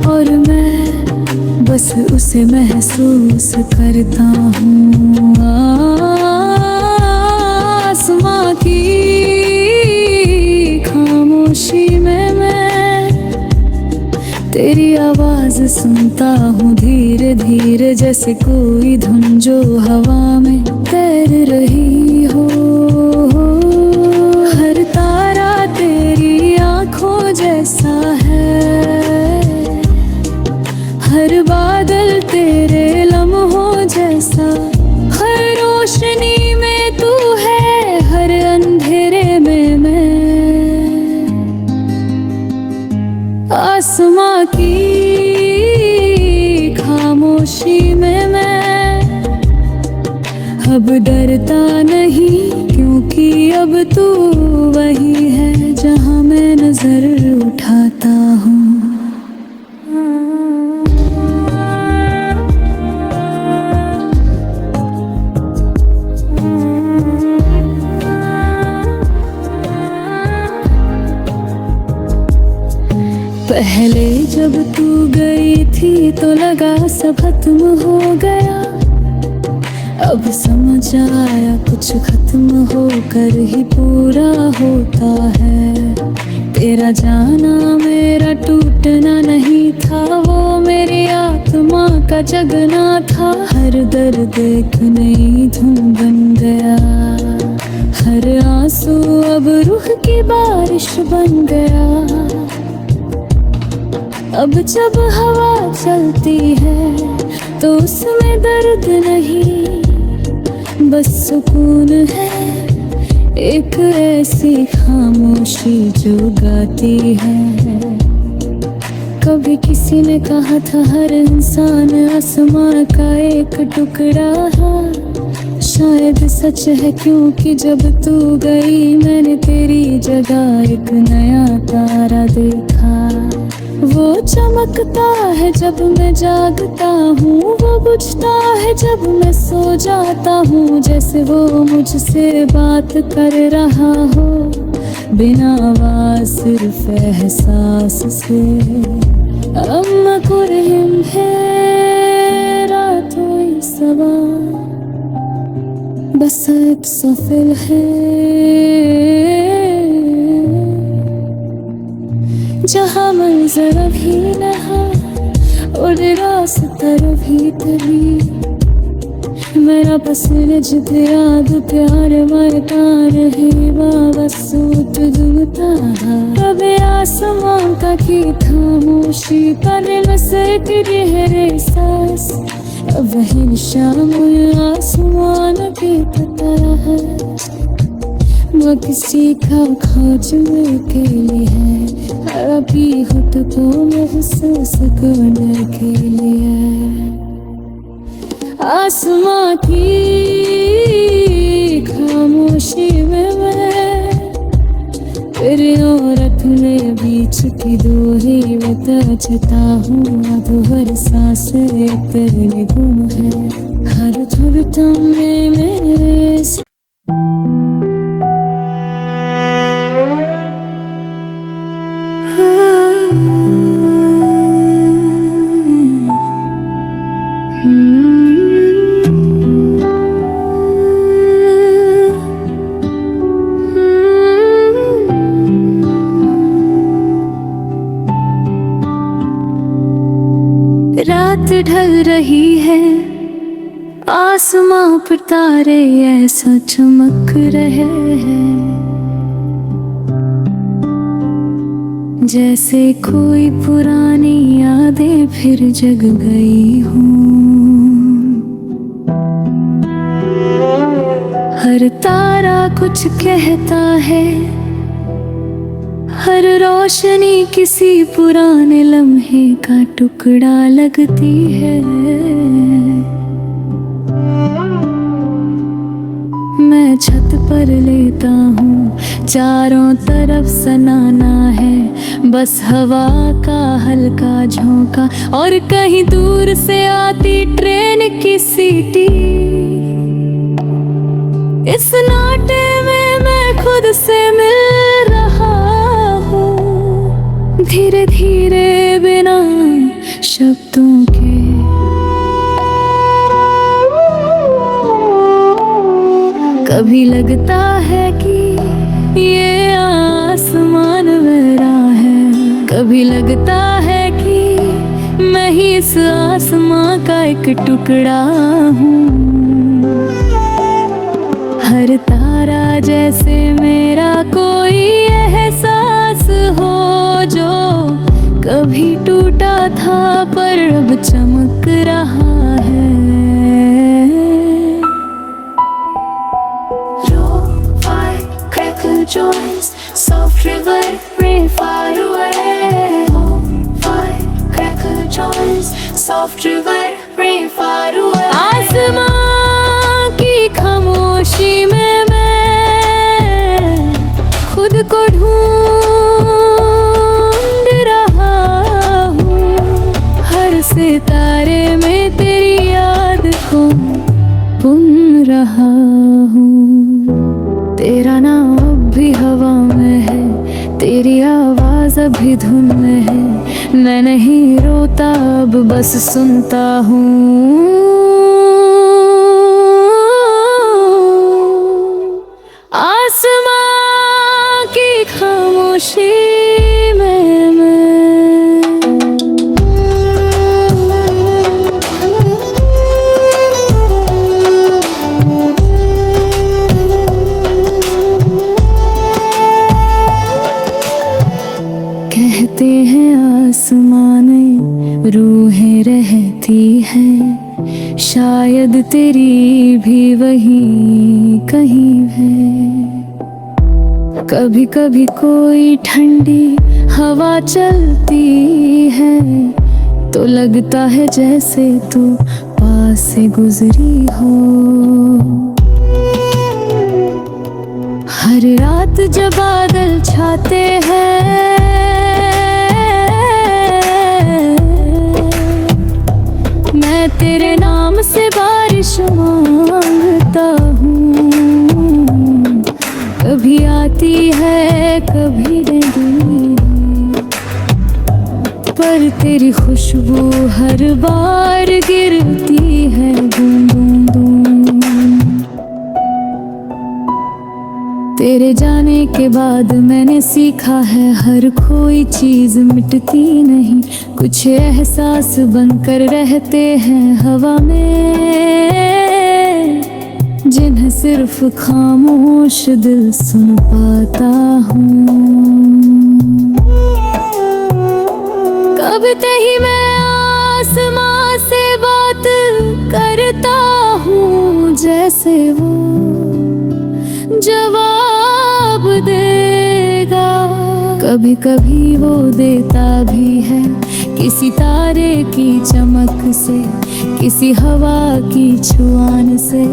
और मैं बस उसे महसूस करता हूँ। आसमां की खामोशी में मैं तेरी आवाज सुनता हूँ, धीरे धीरे, जैसे कोई धुन जो हवा में तैर रही हो। हर तारा तेरी आंखों जैसा है, हर बादल तेरे लम्हों जैसा। हर रोशनी में तू है, हर अंधेरे में मैं। आसमां की खामोशी में मैं अब डरता नहीं, क्योंकि अब तू वही है जहां मैं नजर उठाता हूँ। पहले जब तू गई थी तो लगा सब खत्म हो गया। अब समझ आया कुछ खत्म होकर ही पूरा होता है। तेरा जाना मेरा टूटना नहीं था, वो मेरी आत्मा का जगना था। हर दर्द एक नई धुन बन गया, हर आंसू अब रूह की बारिश बन गया। अब जब हवा चलती है तो उसमें दर्द नहीं, बस सुकून है। एक ऐसी खामोशी जो गाती है। कभी किसी ने कहा था हर इंसान आसमां का एक टुकड़ा है। शायद सच है, क्योंकि जब तू गई मैंने तेरी जगह एक नया तारा देखा। वो चमकता है जब मैं जागता हूँ, वो बुझता है जब मैं सो जाता हूँ। जैसे वो मुझसे बात कर रहा हो, बिना आवाज सिर्फ एहसास से। अम्मा कुरहिम है रातों सबा, बस एक सफल है जहाँ मंजर भी नहा और रास्ता भी तभी। मेरा पसंद जिद याद प्यार मैदान है, बाबा सूट दुमता। अब आसमां का की खामोशी पर नजर तेरे सांस। अब वही शाम आसमान की तरह है, वो किसी का खोज के लिए है। अभी खुद को महसूस करने के लिए। आसमां की खामोशी में मैं तेरे और अपने बीच की दूरी बताता हूँ। अब हर सांस तेरे गुम है, हर धुरता में मेरे। Hmm. रात ढल रही है, आसमां पर तारे ऐसा चमक रहे हैं, जैसे कोई पुरानी यादें फिर जग गई हूँ। हर तारा कुछ कहता है, हर रोशनी किसी पुराने लम्हे का टुकड़ा लगती है। मैं छत पर लेटा हूँ, चारों तरफ सनाना है, बस हवा का हल्का झोंका और कहीं दूर से आती ट्रेन की सीटी। इस नाटे में मैं खुद से मिल रहा हूँ, धीरे धीरे बिना शब्दों के। कभी लगता है कि ये आसमान मेरा है, कभी लगता है कि मैं ही इस आसमां का एक टुकड़ा हूँ। हर तारा जैसे मेरा कोई एहसास हो, जो कभी टूटा था पर अब चमक रहा है। Joins, soft river, rain far away. Oh, fire, crackle joins, soft river, rain far away. आसमां की खामोशी में मैं खुद को ढूंढ रहा हूँ, हर सितारे में तेरी याद को बुन रहा हूँ। तेरा नाम भी हवा में है, तेरी आवाज अभी धुन में है, मैं नहीं रोता अब बस सुनता हूँ। आसमां की खामोशी में मैं कहते हैं आसमां रूहें रहती हैं, शायद तेरी भी वही कहीं है। कभी कभी कोई ठंडी हवा चलती है, तो लगता है जैसे तू पास से गुजरी हो। हर रात जब बादल छाते हैं, मैं तेरे नाम से बारिश मांगता हूँ। कभी आती है कभी नहीं, पर तेरी खुशबू हर बार गिरती है बूंद बूंद। तेरे जाने के बाद मैंने सीखा है, हर कोई चीज मिटती नहीं, कुछ एहसास बनकर रहते हैं हवा में, जिन्हें सिर्फ खामोश दिल सुन पाता हूँ। कब तही मैं आसमां से बात करता हूँ, जैसे वो जवाब देगा। कभी कभी वो देता भी है, किसी तारे की चमक से, किसी हवा की छुआन से,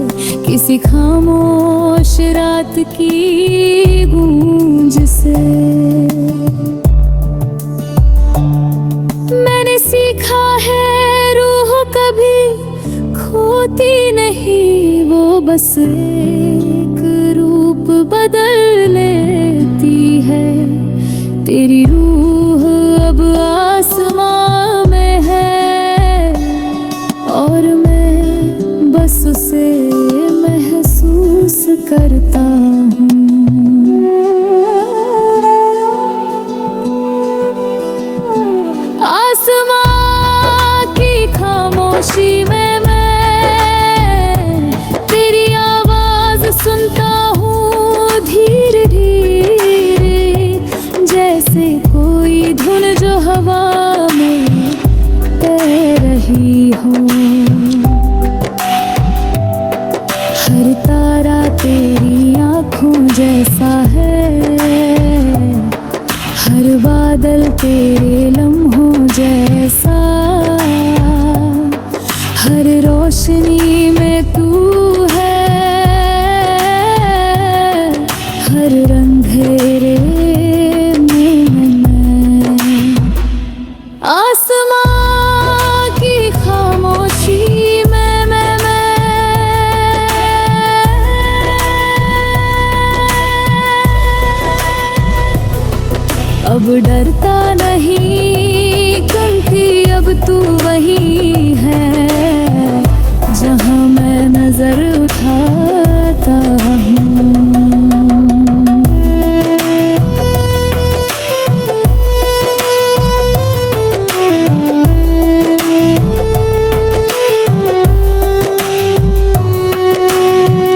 किसी खामोश रात की गूंज से। मैंने सीखा है रूह कभी खोती नहीं, वो बस एक रूप बदल लेती है। तेरी रूह अब आसमां में है, और मैं बस उसे महसूस करता हूँ। आसमां की हर बादल तेरे लम्हों जैसा, हर रोशनी में तू है, हर अंधेरे में मैं। आसमां की खामोशी में मैं। अब डरता नहीं क्योंकि अब तू वही है जहां मैं नजर उठाता हूँ।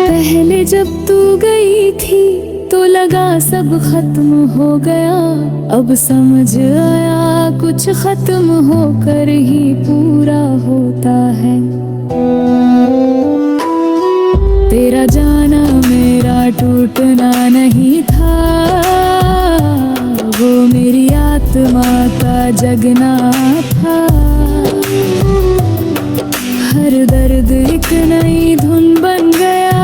पहले जब तू गई थी तो लगा सब खत्म हो गया, अब समझ आया कुछ खत्म होकर ही पूरा होता है। तेरा जाना मेरा टूटना नहीं था, वो मेरी आत्मा का जगना था। हर दर्द एक नई धुन बन गया,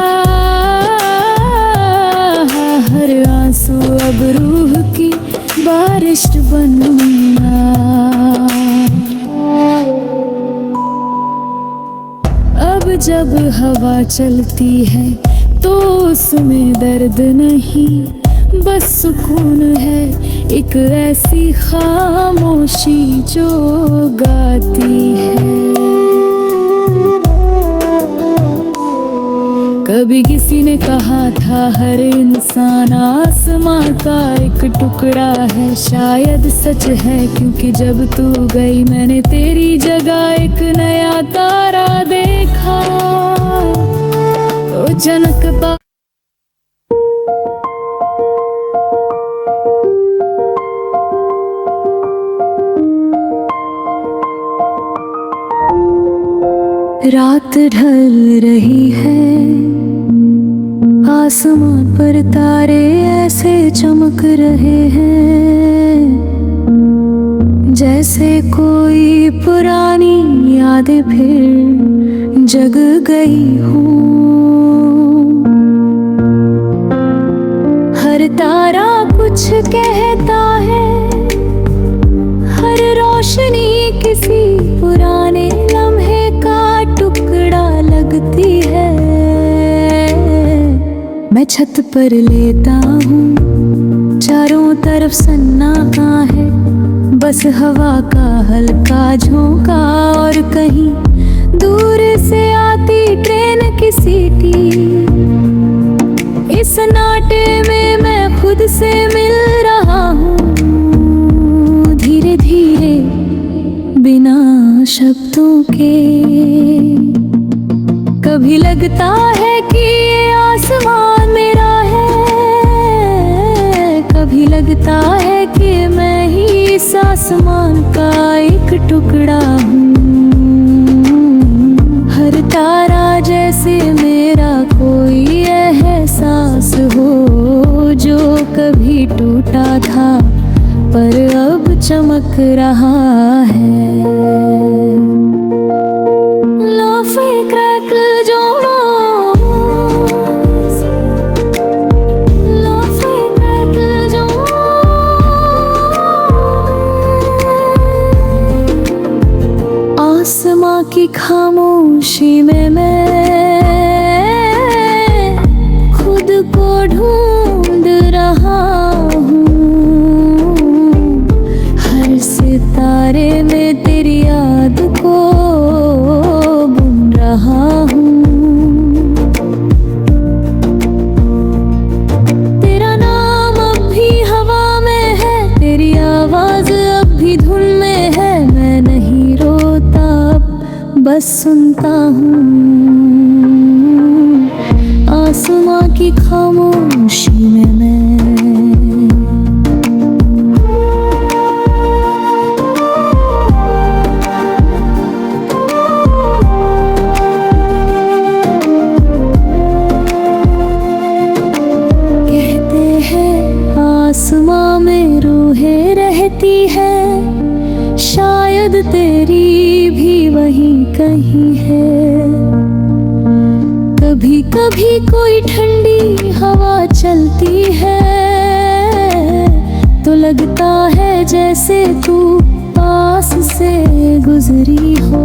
हर आंसू अब रूह की बारिश बनना। अब जब हवा चलती है तो उसमें दर्द नहीं, बस सुकून है एक ऐसी खामोशी जो गाती है। कभी किसी ने कहा था हर इंसान आसमां का एक टुकड़ा है, शायद सच है क्योंकि जब तू गई मैंने तेरी जगह एक नया तारा देखा। तो जनक रात ढल रही है, आसमान पर तारे ऐसे चमक रहे हैं जैसे कोई पुरानी यादें फिर जग गई हूँ। हर तारा कुछ कहता है, हर रोशनी किसी पुराने लम्हे का टुकड़ा लगती है। मैं छत पर लेटा हूँ, चारों तरफ सन्नाटा है, बस हवा का हल्का झोंका और कहीं दूर से आती ट्रेन की सीटी। इस नाटे में मैं खुद से मिल रहा हूँ धीरे धीरे बिना शब्दों के। कभी लगता है कि ये आसमान मेरा है, कभी लगता है कि मैं ही इस आसमान का एक टुकड़ा हूँ। हर तारा जैसे मेरा कोई एहसास हो जो कभी टूटा था पर अब चमक रहा है। आसमां की खामोशी में मैं खुद को ढूंढ रहा हूँ। हर सितारे में तेरी याद को बुन रहा हूँ। तेरा नाम अब भी हवा में है, तेरी आवाज अब भी धुन में है। मैं नहीं रोता बस सुनता हूँ आसमां की खामोशी में मैं। कहते हैं आसमां में रूहें रहती है, शायद तेरी भी वही कहीं है। कभी कभी कोई ठंडी हवा चलती है तो लगता है जैसे तू पास से गुजरी हो।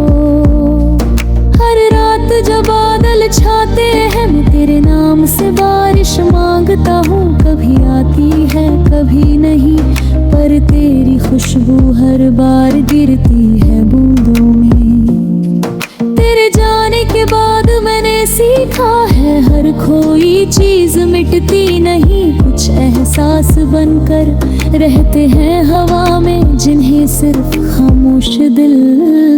हर रात जब बादल छाते हैं मैं तेरे नाम से बारिश मांगता हूँ। कभी आती है कभी नहीं, पर तेरी खुशबू हर बार गिरती है बूंदों में। तेरे जाने के बाद मैंने सीखा है हर खोई चीज मिटती नहीं। कुछ एहसास बनकर रहते हैं हवा में, जिन्हें सिर्फ खामोश दिल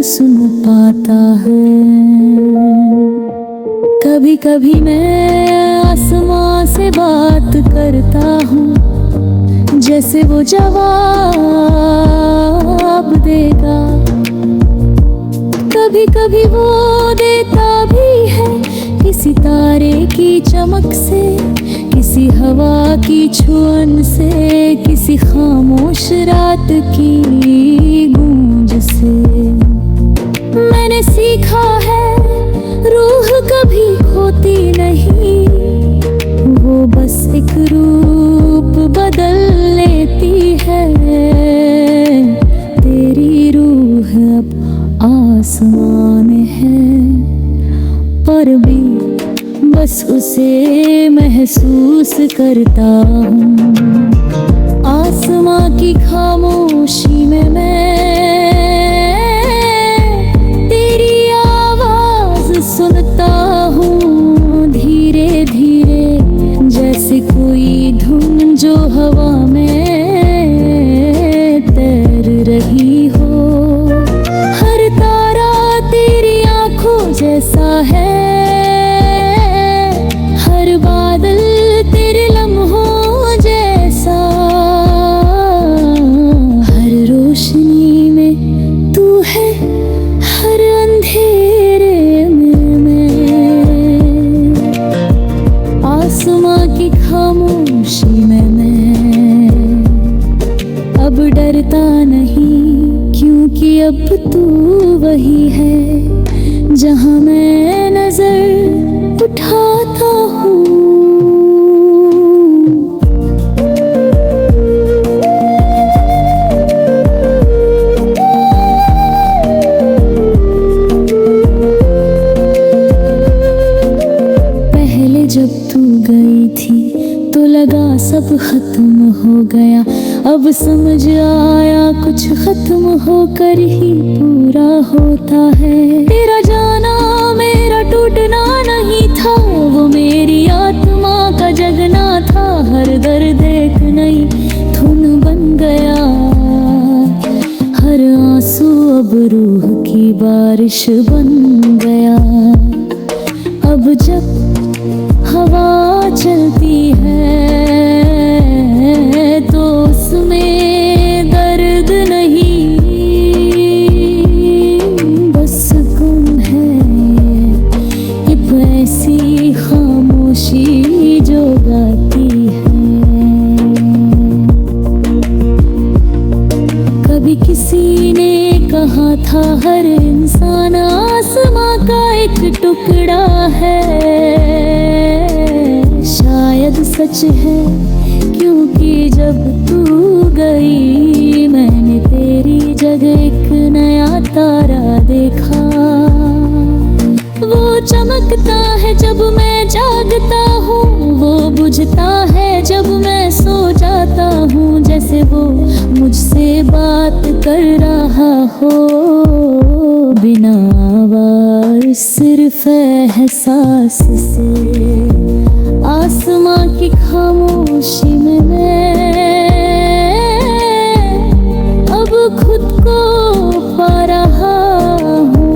सुन पाता है। कभी कभी मैं आसमां से बात करता हूँ, जैसे वो जवाब देगा। कभी कभी वो देता भी है किसी तारे की चमक से, किसी हवा की छुअन से, किसी खामोश रात की गूंज से। मैंने सीखा है रूह कभी खोती नहीं, वो बस एक रूप बदल लेती है। तेरी रूह अब आसमान है, पर भी बस उसे महसूस करता हूँ। आसमां की खामोशी में मैं तेरी आवाज सुनता हूँ, धीरे धीरे जैसे कोई धुन जो हवा में तैर रही हो। हर तारा तेरी आंखों जैसा है, हर बादल तेरे लम्हों जैसा। हर रोशनी में तू है, हर अंधेरे में मैं। आसमां की खामोशी में मैं अब डरता नहीं, क्योंकि अब तू वही है जहां मैं नजर उठाता हूँ। पहले जब तू गई थी तो लगा सब खत्म हो गया, अब समझ आया कुछ खत्म होकर ही पूरा होता है। तेरा जाना मेरा टूटना नहीं था, वो मेरी आत्मा का जगना था। हर दर्द एक नई धुन बन गया, हर आंसू अब रूह की बारिश बन गया। अब जब हवा चलती है तो उसमें दर्द नहीं, बस गुम है एक ऐसी खामोशी जो गाती है। कभी किसी ने कहा था हर इंसान आसमां का एक टुकड़ा है, शायद सच है, क्योंकि जब तू गई मैंने तेरी जगह एक नया तारा देखा। वो चमकता है जब मैं जागता हूँ, वो बुझता है जब मैं सो जाता हूँ। जैसे वो मुझसे बात कर रहा हो बिना आवाज, सिर्फ एहसास से। आसमां की खामोशी में मैं अब खुद को पा रहा हूँ,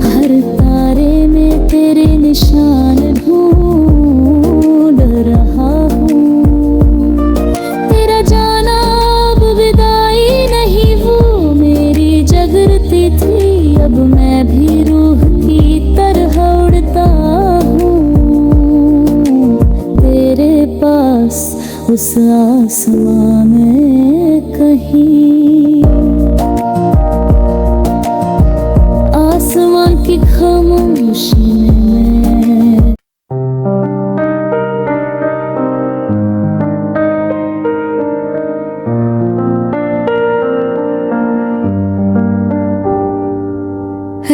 हर तारे में तेरे निशान ढूंढ रहा हूँ। तेरा जाना अब विदाई नहीं, वो मेरी जगरती थी, अब मैं भी रूह की तरह उड़ता हूँ। तेरे पास उस आसमां में कहीं, आसमां की खामोशी में।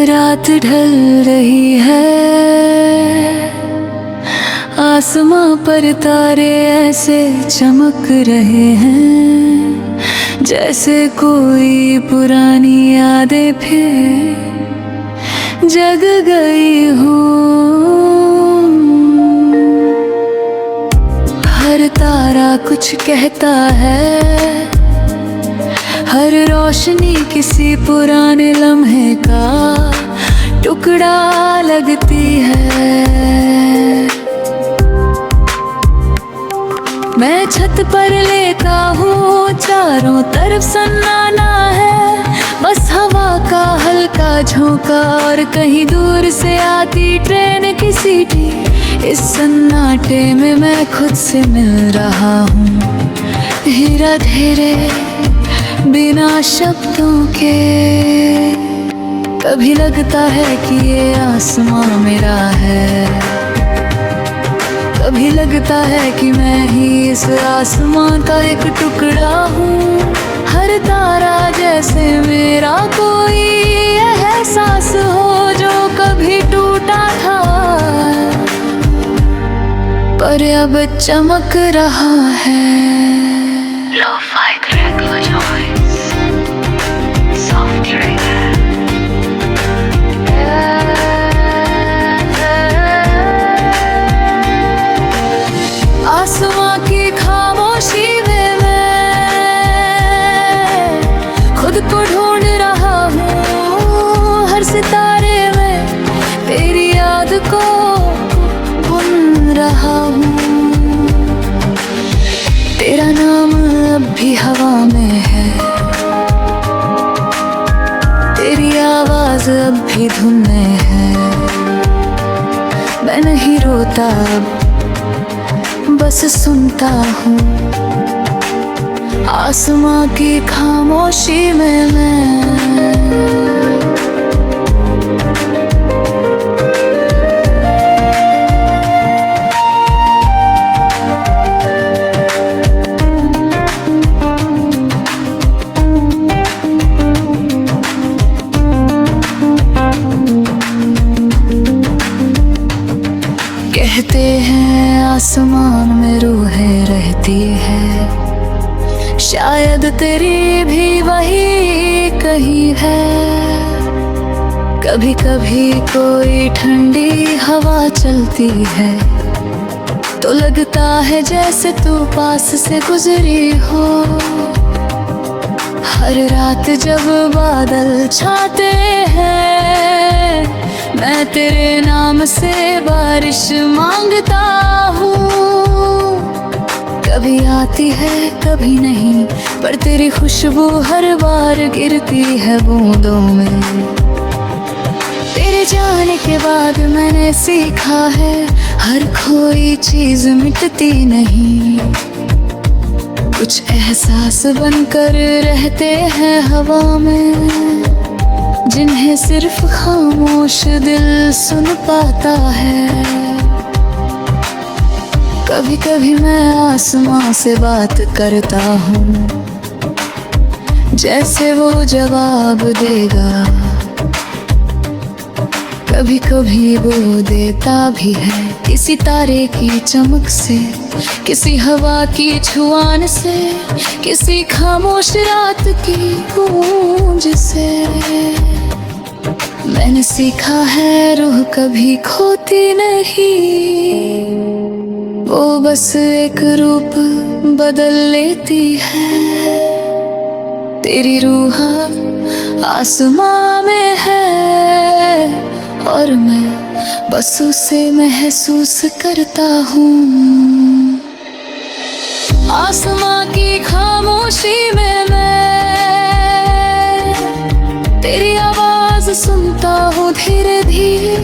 रात ढल रही है, आसमां पर तारे ऐसे चमक रहे हैं, जैसे कोई पुरानी यादें फिर जग गई हो। हर तारा कुछ कहता है, हर रोशनी किसी पुराने लम्हे का टुकड़ा लगती है। मैं छत पर लेटा हूँ, चारों तरफ सन्नाटा है, बस हवा का हल्का झोंका और कहीं दूर से आती ट्रेन की सीटी। इस सन्नाटे में मैं खुद से मिल रहा हूँ, धीरे धीरे बिना शब्दों के। कभी लगता है कि ये आसमां मेरा है, कभी लगता है कि मैं ही इस आसमां का एक टुकड़ा हूँ। हर तारा जैसे मेरा कोई एहसास हो जो कभी टूटा था, पर अब चमक रहा है। Lo-fi crackle noise, soft reggae. आसमां की खामोशी में मैं खुद को ढूंढ रहा हूँ, हर सितारे में तेरी याद को बुन रहा हूँ। तेरा नाम अब भी हवा में है, तेरी आवाज अब भी धुन में है। मैं नहीं रोता अब, बस सुनता हूँ, आसमां की खामोशी में मैं। कहते हैं आसमान में रूहें रहती है, शायद तेरी भी वही कहीं है। कभी कभी कोई ठंडी हवा चलती है तो लगता है जैसे तू पास से गुजरी हो। हर रात जब बादल छाते हैं, मैं तेरे नाम से बारिश मांगता हूँ। कभी आती है कभी नहीं, पर तेरी खुशबू हर बार गिरती है बूंदों में। तेरे जाने के बाद मैंने सीखा है, हर कोई चीज मिटती नहीं, कुछ एहसास बनकर रहते हैं हवा में, जिन्हें सिर्फ खामोश दिल सुन पाता है। कभी कभी मैं आसमां से बात करता हूँ, जैसे वो जवाब देगा। कभी कभी वो देता भी है, किसी तारे की चमक से, किसी हवा की छुआन से, किसी खामोश रात की गूंज से। मैंने सीखा है रूह कभी खोती नहीं, वो बस एक रूप बदल लेती है। तेरी रूह आसमां में है और मैं बस उसे महसूस करता हूँ। आसमां की खामोशी में मैं तेरी आवाज सुनता हूँ धीरे धीरे,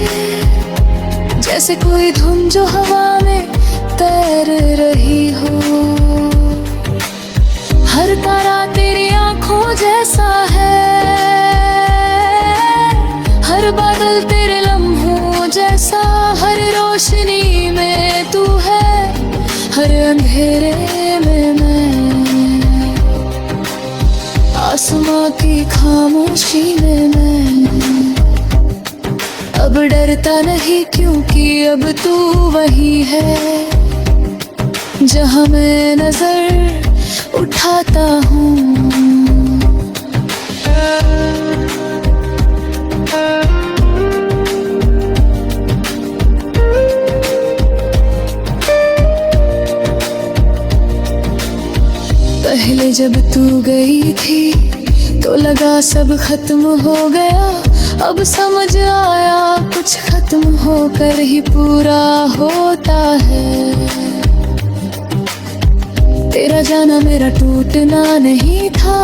जैसे कोई धुन जो हवा में तैर रही हो। कैसा है, हर बादल तेरे लम्हों जैसा, हर रोशनी में तू है, हर अंधेरे में मैं, आसमां की खामोशी में मैं। अब डरता नहीं क्योंकि अब तू वही है जहां मैं नजर उठाता हूँ। पहले जब तू गई थी तो लगा सब खत्म हो गया, अब समझ आया कुछ खत्म होकर ही पूरा होता है। तेरा जाना मेरा टूटना नहीं था,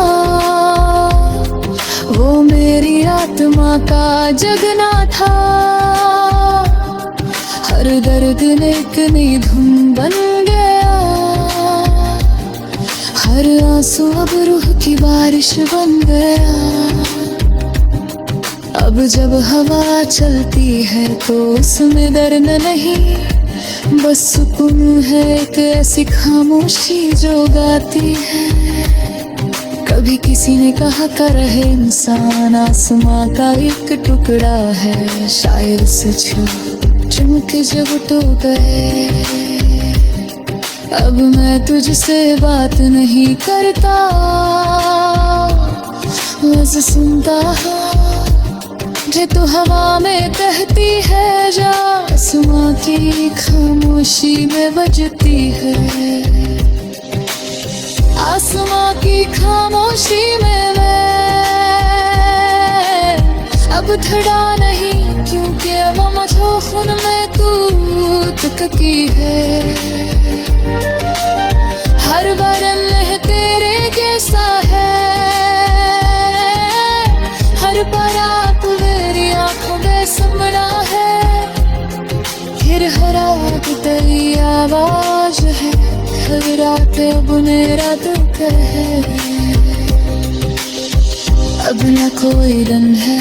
वो मेरी आत्मा का जगना था। हर दर्द एक नई धुन बन गया, हर आंसू अब रूह की बारिश बन गया। अब जब हवा चलती है तो उसमें दर्द नहीं, बस सुकून है एक ऐसी खामोशी जो गाती है। कभी किसी ने कहा कर रहे इंसान आसमां का एक टुकड़ा है, शायर से चुमक जब तो गए। अब मैं तुझसे बात नहीं करता, बस सुनता हूँ जे तू हवा में बहती है, जा आसमां की खामोशी में बजती है। आसमां की खामोशी में मैं अब धड़ा नहीं, क्योंकि अब मुझे खून में तू तकती है। हर बार अल्लाह तेरे जैसा है, हर बारात मेरी आंखों में समरा है। फिर हर रात तेरी आवाज है, हर रात अब मेरा दुख है। अब न कोई रंग है,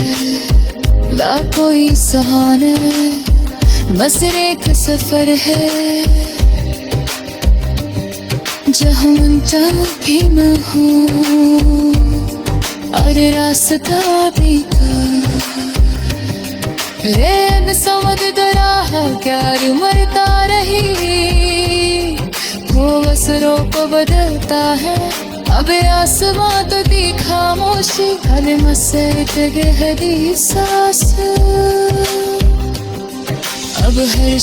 ना कोई सहाने, बस एक सफर है जहाँ अनजान भी मैं हूँ और रास्ता भी रेन समझ दरा है, प्यार मरता रही, वो असरों को बदलता है। अब आसमां तो दी खामोशी, कलम से गहरी सांस, अब हर